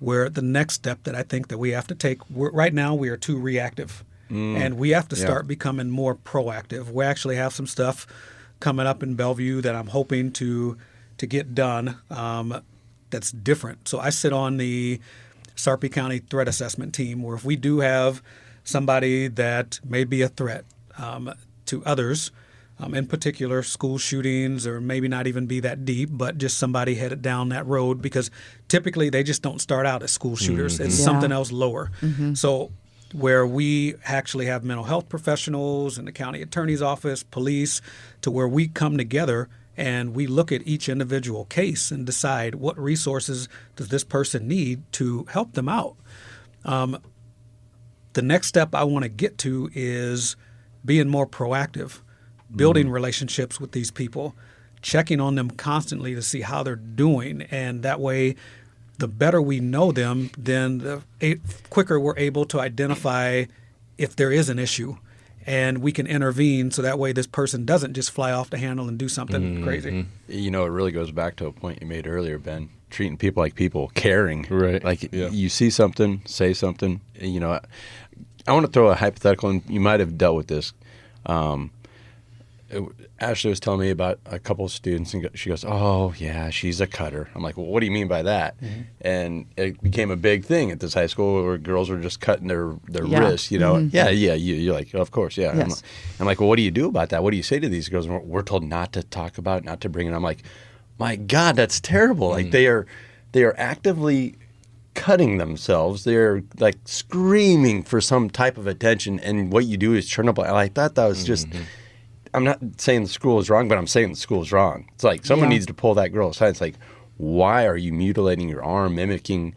where the next step that I think that we have to take, right now we are too reactive, and we have to start becoming more proactive. We actually have some stuff coming up in Bellevue that I'm hoping to get done that's different. So I sit on the Sarpy County Threat Assessment Team, where if we do have somebody that may be a threat to others, in particular school shootings, or maybe not even be that deep, but just somebody headed down that road, because typically they just don't start out as school shooters. It's something else lower. So where we actually have mental health professionals in the county attorney's office, police, to where we come together and we look at each individual case and decide what resources does this person need to help them out. The next step I want to get to is being more proactive, building relationships with these people, checking on them constantly to see how they're doing. And that way, the better we know them, then the quicker we're able to identify if there is an issue. And we can intervene, so that way this person doesn't just fly off the handle and do something crazy. You know, it really goes back to a point you made earlier, Ben. Treating people like people, caring. Right. Like Yeah. you see something, say something. You know, I want to throw a hypothetical, and you might have dealt with this. Ashley was telling me about a couple of students, and she goes, "Oh, yeah, she's a cutter." I'm like, "Well, what do you mean by that?" And it became a big thing at this high school where girls were just cutting their Yeah. wrists, you know. You're like, "Of course, yeah." Yes. I'm like, "Well, what do you do about that? What do you say to these girls?" We're told not to talk about it, not to bring it. I'm like, "My God, that's terrible!" Like they are actively cutting themselves. They're like screaming for some type of attention, and what you do is turn up. I thought that was just. I'm not saying the school is wrong, but I'm saying the school is wrong. It's like someone needs to pull that girl aside. It's like, why are you mutilating your arm, mimicking,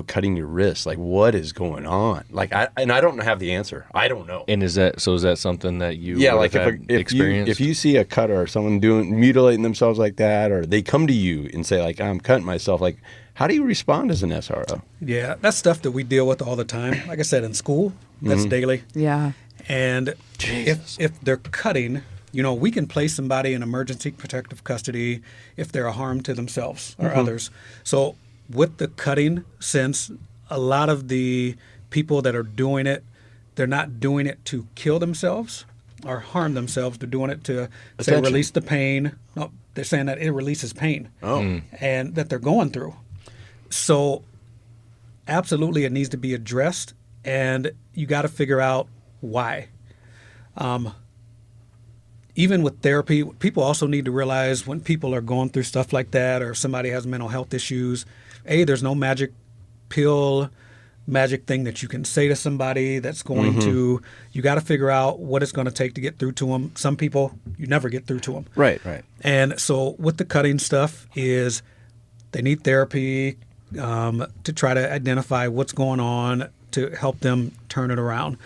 cutting your wrist? Like, what is going on? Like, I don't have the answer. I don't know. And is that something that you like if you see a cutter or someone mutilating themselves like that, or they come to you and say like, I'm cutting myself, like, how do you respond as an SRO? Yeah, that's stuff that we deal with all the time. Like I said, in school, that's daily. Yeah. And if they're cutting, we can place somebody in emergency protective custody if they're a harm to themselves or others. So with the cutting, since a lot of the people that are doing it, they're not doing it to kill themselves or harm themselves. They're doing it to, say, release the pain. No, they're saying that it releases pain and that they're going through. So absolutely it needs to be addressed, and you got to figure out why. Even with therapy, people also need to realize when people are going through stuff like that, or if somebody has mental health issues, there's no magic pill, magic thing that you can say to somebody that's going to, you got to figure out what it's going to take to get through to them. Some people, you never get through to them. Right. And so with the cutting stuff is they need therapy to try to identify what's going on to help them turn it around.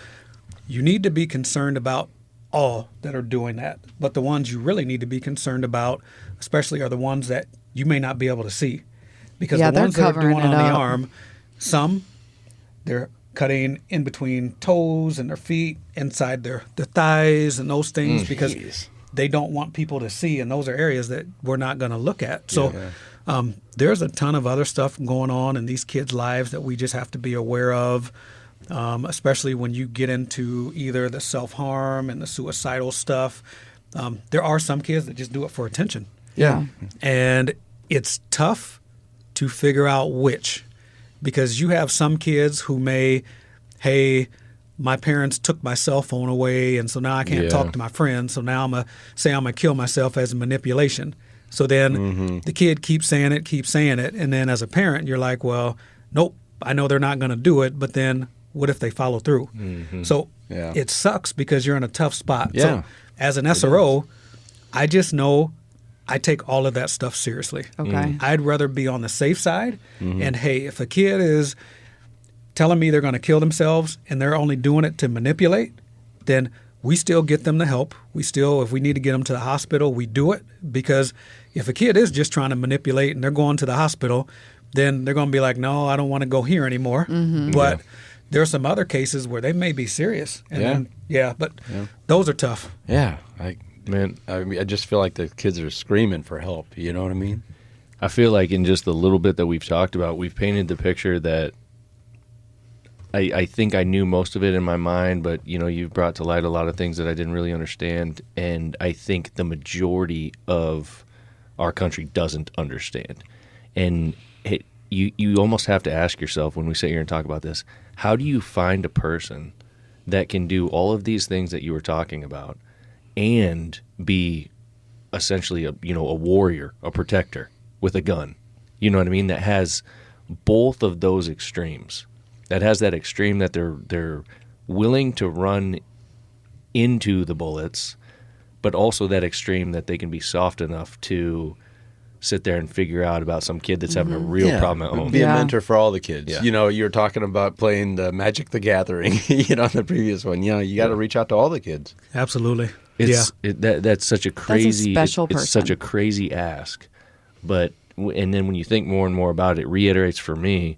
You need to be concerned about all that are doing that, but the ones you really need to be concerned about, especially, are the ones that you may not be able to see, because the ones that are doing on the arm, some they're cutting in between toes and their feet, inside their thighs and those things, because they don't want people to see, and those are areas that we're not going to look at. So there's a ton of other stuff going on in these kids' lives that we just have to be aware of. Especially when you get into either the self-harm and the suicidal stuff. There are some kids that just do it for attention. Yeah. And it's tough to figure out which, because you have some kids who may, hey, my parents took my cell phone away, and so now I can't talk to my friends, so now I'm going to kill myself as a manipulation. So then the kid keeps saying it, and then as a parent, you're like, well, nope, I know they're not going to do it, but then what if they follow through? So it sucks because you're in a tough spot. Yeah. So as an SRO, I just know I take all of that stuff seriously. Okay. I'd rather be on the safe side. And hey, if a kid is telling me they're going to kill themselves and they're only doing it to manipulate, then we still get them the help. We still, if we need to get them to the hospital, we do it. Because if a kid is just trying to manipulate and they're going to the hospital, then they're going to be like, no, I don't want to go here anymore. But there are some other cases where they may be serious. And but those are tough. Yeah. Man, I mean, I just feel like the kids are screaming for help. You know what I mean? I feel like in just the little bit that we've talked about, we've painted the picture that I think I knew most of it in my mind, but, you know, you've brought to light a lot of things that I didn't really understand. And I think the majority of our country doesn't understand. And you almost have to ask yourself when we sit here and talk about this, how do you find a person that can do all of these things that you were talking about and be essentially a warrior, a protector with a gun? You know what I mean? That has both of those extremes. That has that extreme that they're willing to run into the bullets, but also that extreme that they can be soft enough to sit there and figure out about some kid that's having a real problem at home. Be a mentor for all the kids. Yeah. You know, you were talking about playing the Magic the Gathering, you know, in the previous one. You know, you got to reach out to all the kids. Absolutely. That's such a crazy, special it's such a crazy ask. But, and then when you think more and more about it, it reiterates for me,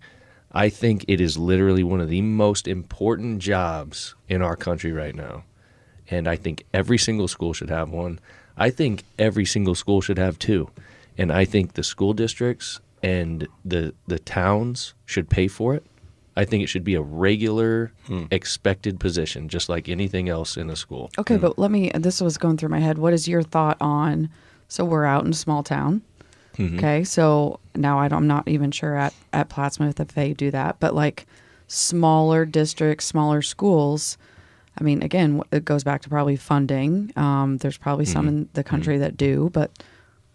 I think it is literally one of the most important jobs in our country right now. And I think every single school should have one. I think every single school should have two. And I think the school districts and the towns should pay for it. I think it should be a regular, expected position, just like anything else in a school. Okay, but this was going through my head. What is your thought on, so we're out in a small town. Okay, so now I'm not even sure at Plattsmouth if they do that, but like smaller districts, smaller schools, I mean, again, it goes back to probably funding. There's probably some in the country that do, but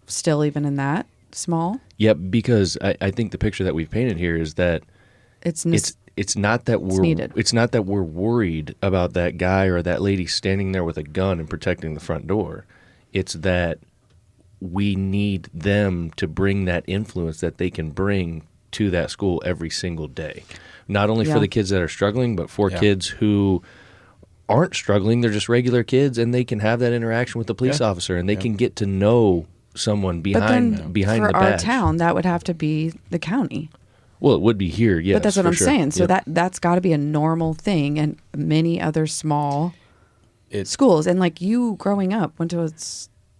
still even in that small. Yeah, because I think the picture that we've painted here is that it's not that we're worried about that guy or that lady standing there with a gun and protecting the front door. It's that we need them to bring that influence that they can bring to that school every single day. Not only for the kids that are struggling, but for kids who aren't struggling. They're just regular kids, and they can have that interaction with the police officer, and they can get to know someone behind the badge. For our town, that would have to be the county. Well, it would be here, yes. But that's what I'm sure. saying. So Yep. that's got to be a normal thing, and many other small schools. And like you growing up,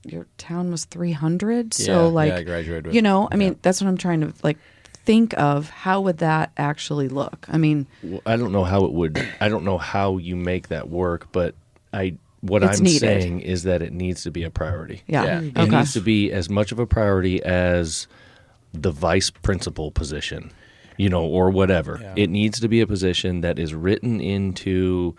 your town was 300. So I graduated with. You know, I mean, that's what I'm trying to like think of. How would that actually look? I mean, Well, I don't know how it would. I don't know how you make that work, but what It's I'm needed. saying is that it needs to be a priority. yeah. Yeah. It Okay. needs to be as much of a priority as the vice principal position, or whatever. Yeah. It needs to be a position that is written into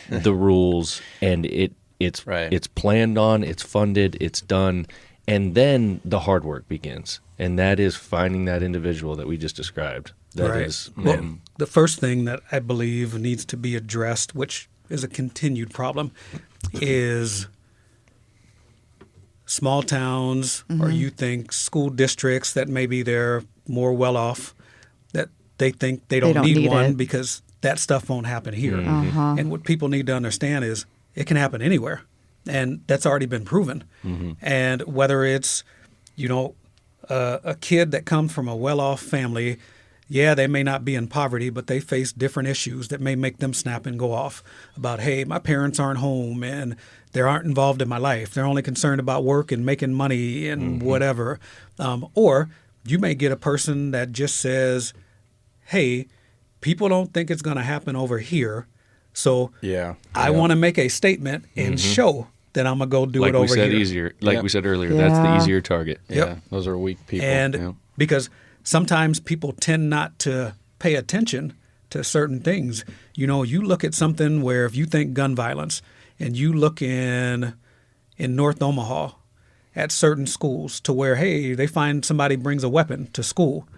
the rules, and it's Right. it's planned on, it's funded, it's done, and then the hard work begins, and that is finding that individual that we just described. That is, Well, the first thing that I believe needs to be addressed, which is a continued problem, is small towns or you think school districts that maybe they're more well off, that they think they don't need one it. because that stuff won't happen here. Uh-huh. And what people need to understand is it can happen anywhere. And that's already been proven. And whether it's, a kid that comes from a well-off family, they may not be in poverty, but they face different issues that may make them snap and go off about, hey, my parents aren't home and they aren't involved in my life. They're only concerned about work and making money and whatever. Or you may get a person that just says, hey, people don't think it's going to happen over here. So I want to make a statement and show that I'm going to go do like it over we said, here. easier. Like Yep. we said earlier, that's the Yeah. easier target. Yeah, those are weak people. And because sometimes people tend not to pay attention to certain things. You look at something where if you think gun violence and you look in North Omaha at certain schools to where, hey, they find somebody brings a weapon to school,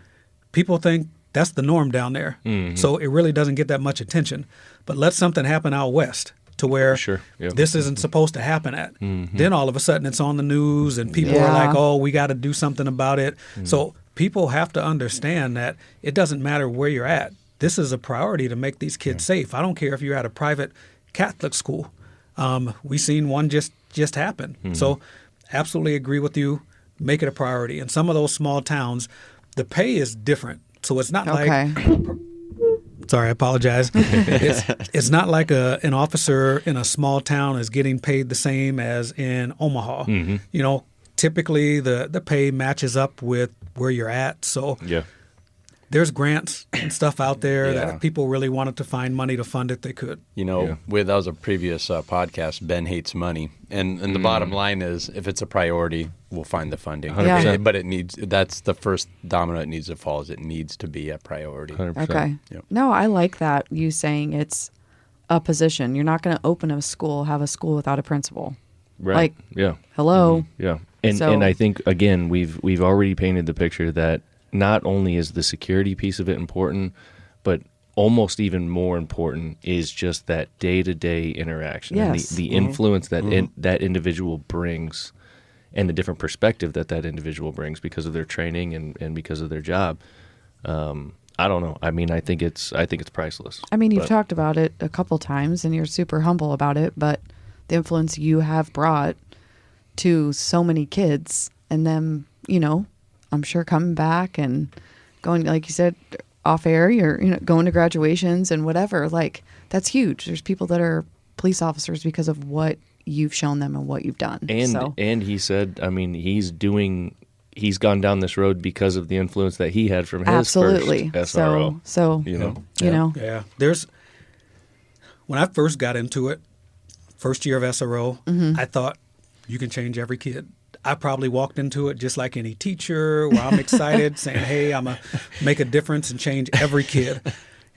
people think that's the norm down there. So it really doesn't get that much attention. But let something happen out west to where this isn't supposed to happen at. Then all of a sudden it's on the news and people are like, oh, we got to do something about it. So people have to understand that it doesn't matter where you're at. This is a priority to make these kids safe. I don't care if you're at a private Catholic school. We seen one just happen. So absolutely agree with you. Make it a priority. And some of those small towns, The pay is different. So it's not Okay. like, sorry, I apologize. It's not like an officer in a small town is getting paid the same as in Omaha. Mm-hmm. You know, typically the pay matches up with where you're at. So Yeah. there's grants and stuff out there that Yeah. if people really wanted to find money to fund it, they could. You know, Yeah. that was a previous podcast. Ben hates money, and the bottom line is, if it's a priority, we'll find the funding. 100%. But it needs. That's the first domino it needs to fall. Is it needs to be a priority. 100%. Okay. Yep. No, I like that. You saying it's a position. You're not going to open a school, have a school without a principal. Right. Like, yeah. hello. Yeah. And So- and I think again we've already painted the picture that not only is the security piece of it important, but almost even more important is just that day-to-day interaction Yes. and the influence that that individual brings and the different perspective that individual brings because of their training and because of their job. I don't know. I mean, I think it's priceless. I mean, you've But- talked about it a couple times and you're super humble about it, but the influence you have brought to so many kids and them, you know, I'm sure coming back and going, like you said, off air, you're, you know, going to graduations and whatever, like that's huge. There's people that are police officers because of what you've shown them and what you've done. And he said, I mean, he's gone down this road because of the influence that he had from his absolutely. first SRO. So, You know, you know, Yeah. When I first got into it, first year of SRO, I thought you can change every kid. I probably walked into it just like any teacher where I'm excited saying, hey, I'm going to make a difference and change every kid.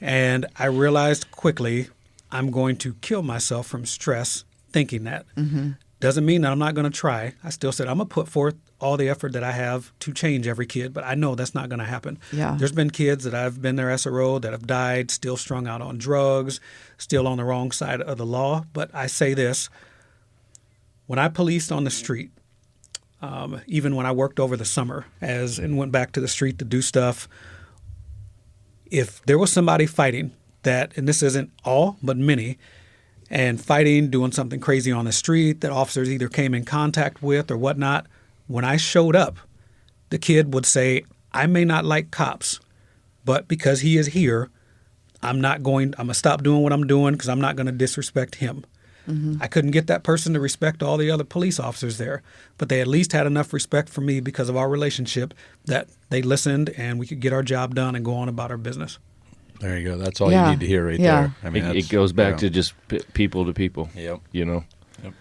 And I realized quickly I'm going to kill myself from stress thinking that. Doesn't mean that I'm not going to try. I still said I'm going to put forth all the effort that I have to change every kid, but I know that's not going to happen. Yeah. There's been kids that I've been their SRO that have died, still strung out on drugs, still on the wrong side of the law. But I say this, when I policed on the street, even when I worked over the summer and went back to the street to do stuff, if there was somebody fighting that, and this isn't all, but many, and fighting, doing something crazy on the street that officers either came in contact with or whatnot, when I showed up, the kid would say, I may not like cops, but because he is here, I'm going to stop doing what I'm doing because I'm not going to disrespect him. I couldn't get that person to respect all the other police officers there, but they at least had enough respect for me because of our relationship that they listened and we could get our job done and go on about our business. There you go. That's all Yeah. you need to hear right Yeah. there. I mean, it that's- goes back yeah. to just people to people. Yep. You know. Yep.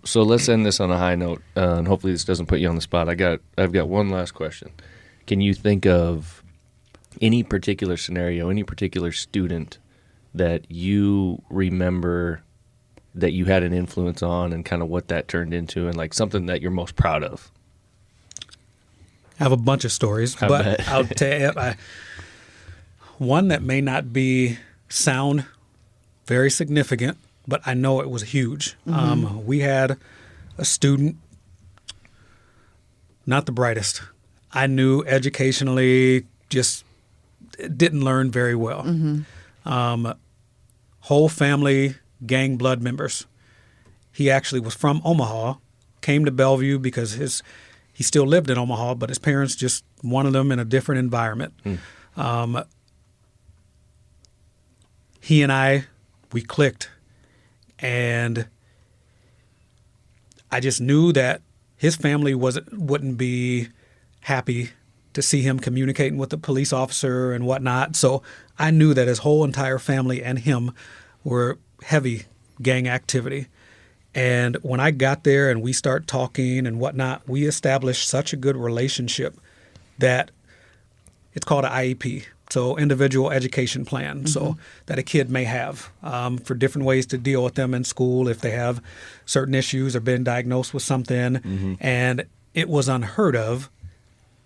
So let's end this on a high note, and hopefully this doesn't put you on the spot. I've got one last question. Can you think of any particular scenario, any particular student that you remember that you had an influence on, and kind of what that turned into, and like something that you're most proud of? I have a bunch of stories, I but bet. I'll tell you, one that may not sound very significant, but I know it was huge. We had a student, not the brightest. I knew educationally just didn't learn very well. Whole family, gang blood members. He actually was from Omaha, came to Bellevue because he still lived in Omaha, but his parents just wanted him in a different environment. He and we clicked, and I just knew that his family wouldn't be happy to see him communicating with the police officer and whatnot. So I knew that his whole entire family and him were heavy gang activity. And when I got there and we start talking and whatnot, we established such a good relationship that it's called an IEP, so individual education plan, so that a kid may have for different ways to deal with them in school if they have certain issues or been diagnosed with something. And it was unheard of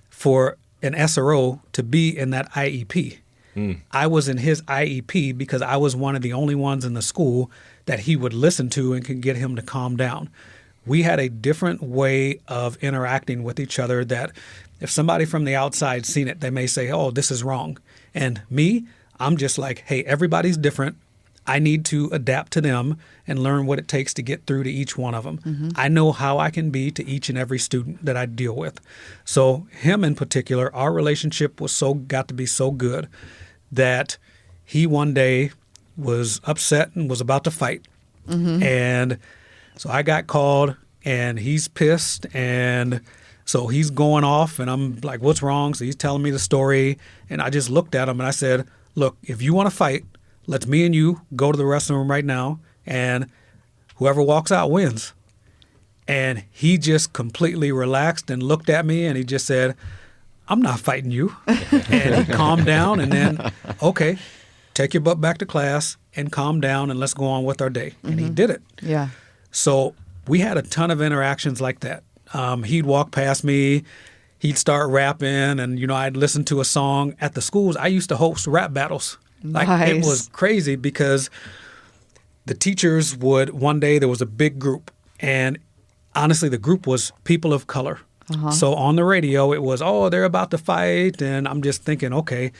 for an SRO to be in that IEP. I was in his IEP because I was one of the only ones in the school that he would listen to and could get him to calm down. We had a different way of interacting with each other that if somebody from the outside seen it, they may say, oh, this is wrong. And me, I'm just like, hey, everybody's different. I need to adapt to them and learn what it takes to get through to each one of them. I know how I can be to each and every student that I deal with. So him in particular, our relationship got to be so good that he one day was upset and was about to fight. And so I got called, and he's pissed, and so he's going off, and I'm like, what's wrong? So he's telling me the story, and I just looked at him and I said, look, if you want to fight, let's me and you go to the wrestling room right now, and whoever walks out wins. And he just completely relaxed and looked at me, and he just said, I'm not fighting you. And he calmed down, and then, okay, take your butt back to class and calm down, and let's go on with our day. And he did it. Yeah. So we had a ton of interactions like that. He'd walk past me, he'd start rapping, and, you know, I'd listen to a song. At the schools, I used to host rap battles. Like, it Nice. was crazy because the teachers would, one day there was a big group, and honestly, the group was people of color. So on the radio, it was, oh, they're about to fight, and I'm just thinking, okay,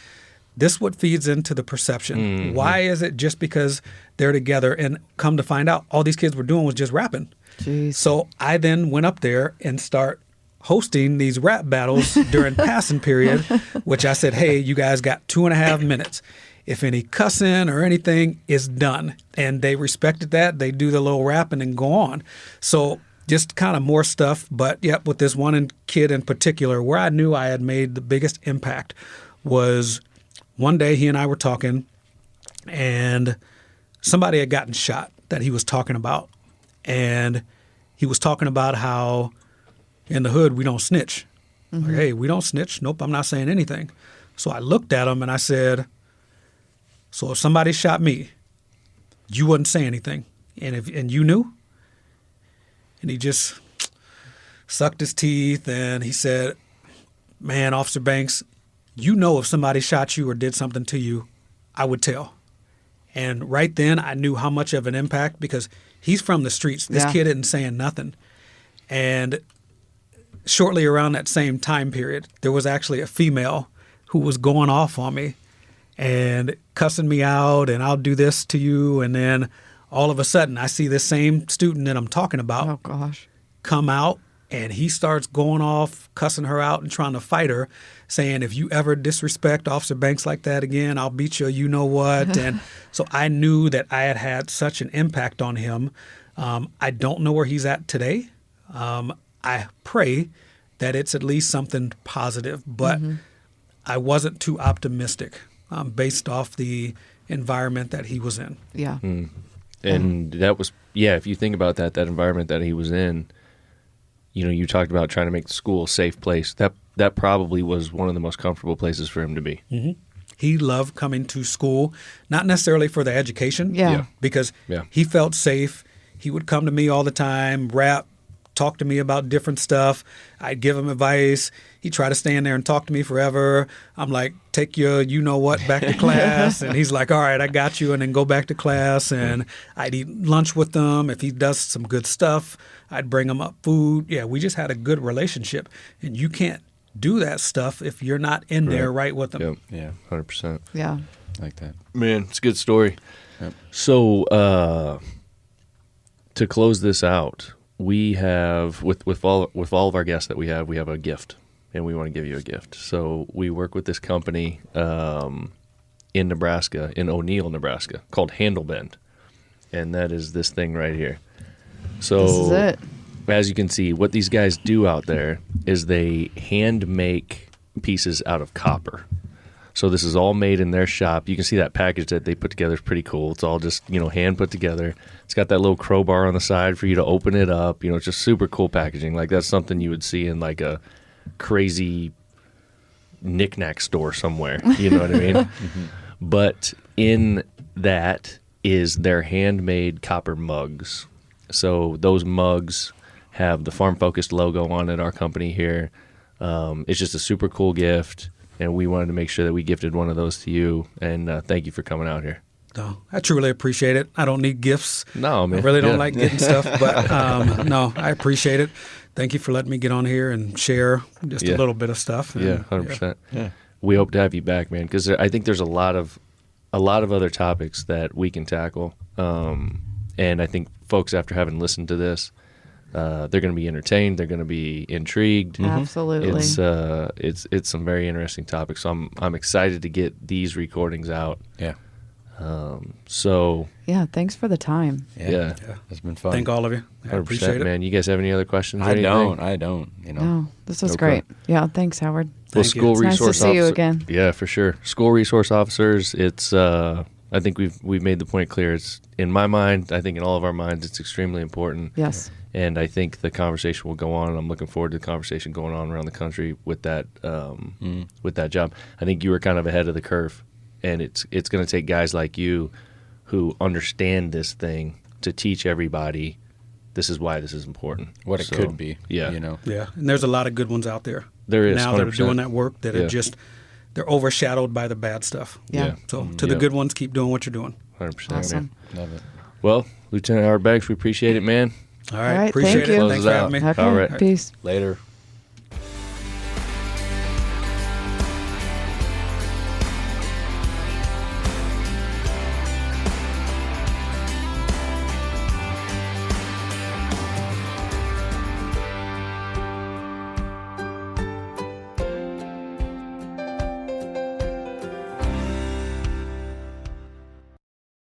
this what feeds into the perception. Why is it just because they're together? And come to find out, all these kids were doing was just rapping. Jeez. So I then went up there and start hosting these rap battles during passing period, which I said, hey, you guys got 2.5 minutes. If any cussing or anything is done. And they respected that. They do the little rapping and go on. So just kind of more stuff. But yep, with this one kid in particular, where I knew I had made the biggest impact was one day he and I were talking, and somebody had gotten shot that he was talking about. And he was talking about how in the hood we don't snitch. Like, hey, we don't snitch. Nope, I'm not saying anything. So I looked at him and I said, so if somebody shot me, you wouldn't say anything, and you knew? And he just sucked his teeth, and he said, man, Officer Banks, you know if somebody shot you or did something to you, I would tell. And right then I knew how much of an impact, because he's from the streets. This Yeah. kid isn't saying nothing. And shortly around that same time period, there was actually a female who was going off on me and cussing me out, and I'll do this to you. And then all of a sudden I see this same student that I'm talking about Oh gosh. come out, and he starts going off, cussing her out and trying to fight her, saying, if you ever disrespect Officer Banks like that again, I'll beat you, you know what. And so I knew that I had had such an impact on him. I don't know where he's at today. I pray that it's at least something positive, but I wasn't too optimistic based off the environment that he was in. Yeah. And that was, yeah, if you think about that environment that he was in, you know, you talked about trying to make the school a safe place. That probably was one of the most comfortable places for him to be. He loved coming to school, not necessarily for the education, Yeah. because Yeah. he felt safe. He would come to me all the time, rap, talk to me about different stuff. I'd give him advice. He'd try to stand there and talk to me forever. I'm like, take your you-know-what back to class. And he's like, all right, I got you, and then go back to class. And I'd eat lunch with him. If he does some good stuff, I'd bring him up food. Yeah, we just had a good relationship. And you can't do that stuff if you're not in there right with them. Yep. Yeah, 100%. Yeah. like that. Man, it's a good story. Yep. So, to close this out, we have with all of our guests that we have a gift, and we want to give you a gift. So we work with this company in Nebraska, in O'Neill, Nebraska, called Handlebend, and that is this thing right here. So This is it. as you can see, what these guys do out there is they hand make pieces out of copper. So this is all made in their shop. You can see that package that they put together is pretty cool. It's all just, you know, hand put together. It's got that little crowbar on the side for you to open it up. You know, it's just super cool packaging. Like that's something you would see in like a crazy knick-knack store somewhere. You know what I mean? But in that is their handmade copper mugs. So those mugs have the Farm Focused logo on it, our company here. It's just a super cool gift. And we wanted to make sure that we gifted one of those to you. And thank you for coming out here. So I truly appreciate it. I don't need gifts. No, man. I really don't Yeah. like getting stuff, but no, I appreciate it. Thank you for letting me get on here and share just Yeah. a little bit of stuff. And, Yeah, 100%. Yeah. We hope to have you back, man, because I think there's a lot of a lot of other topics that we can tackle. And I think folks, after having listened to this, they're going to be entertained. They're going to be intrigued. Absolutely. It's some very interesting topics. So I'm excited to get these recordings out. Yeah. So Yeah, thanks for the time. yeah. It's been fun. Thank all of you. I 100%, appreciate it. man. You guys have any other questions? Or I anything? don't. You know. No, this was Okay. great. Yeah, thanks, Howard. Well, Thank you. school It's nice to resource see you officer- again. Yeah, for sure. School resource officers. It's. I think we've made the point clear. It's in my mind. I think in all of our minds, it's extremely important. Yes. And I think the conversation will go on. And I'm looking forward to the conversation going on around the country with that with that job. I think you were kind of ahead of the curve, and it's going to take guys like you who understand this thing to teach everybody. This is why this is important. What it So, could be. Yeah. You know. Yeah, and there's a lot of good ones out there. There is, now that are 100%. doing that work that Yeah. are just they're overshadowed by the bad stuff. Yeah. So to the Yeah. good ones, keep doing what you're doing. 100%. Awesome. Man. Love it. Well, Lieutenant Howard Banks, we appreciate it, man. All right, right, appreciate thank it. you. Thanks Close for out. having me. Okay. All right. Peace. Later.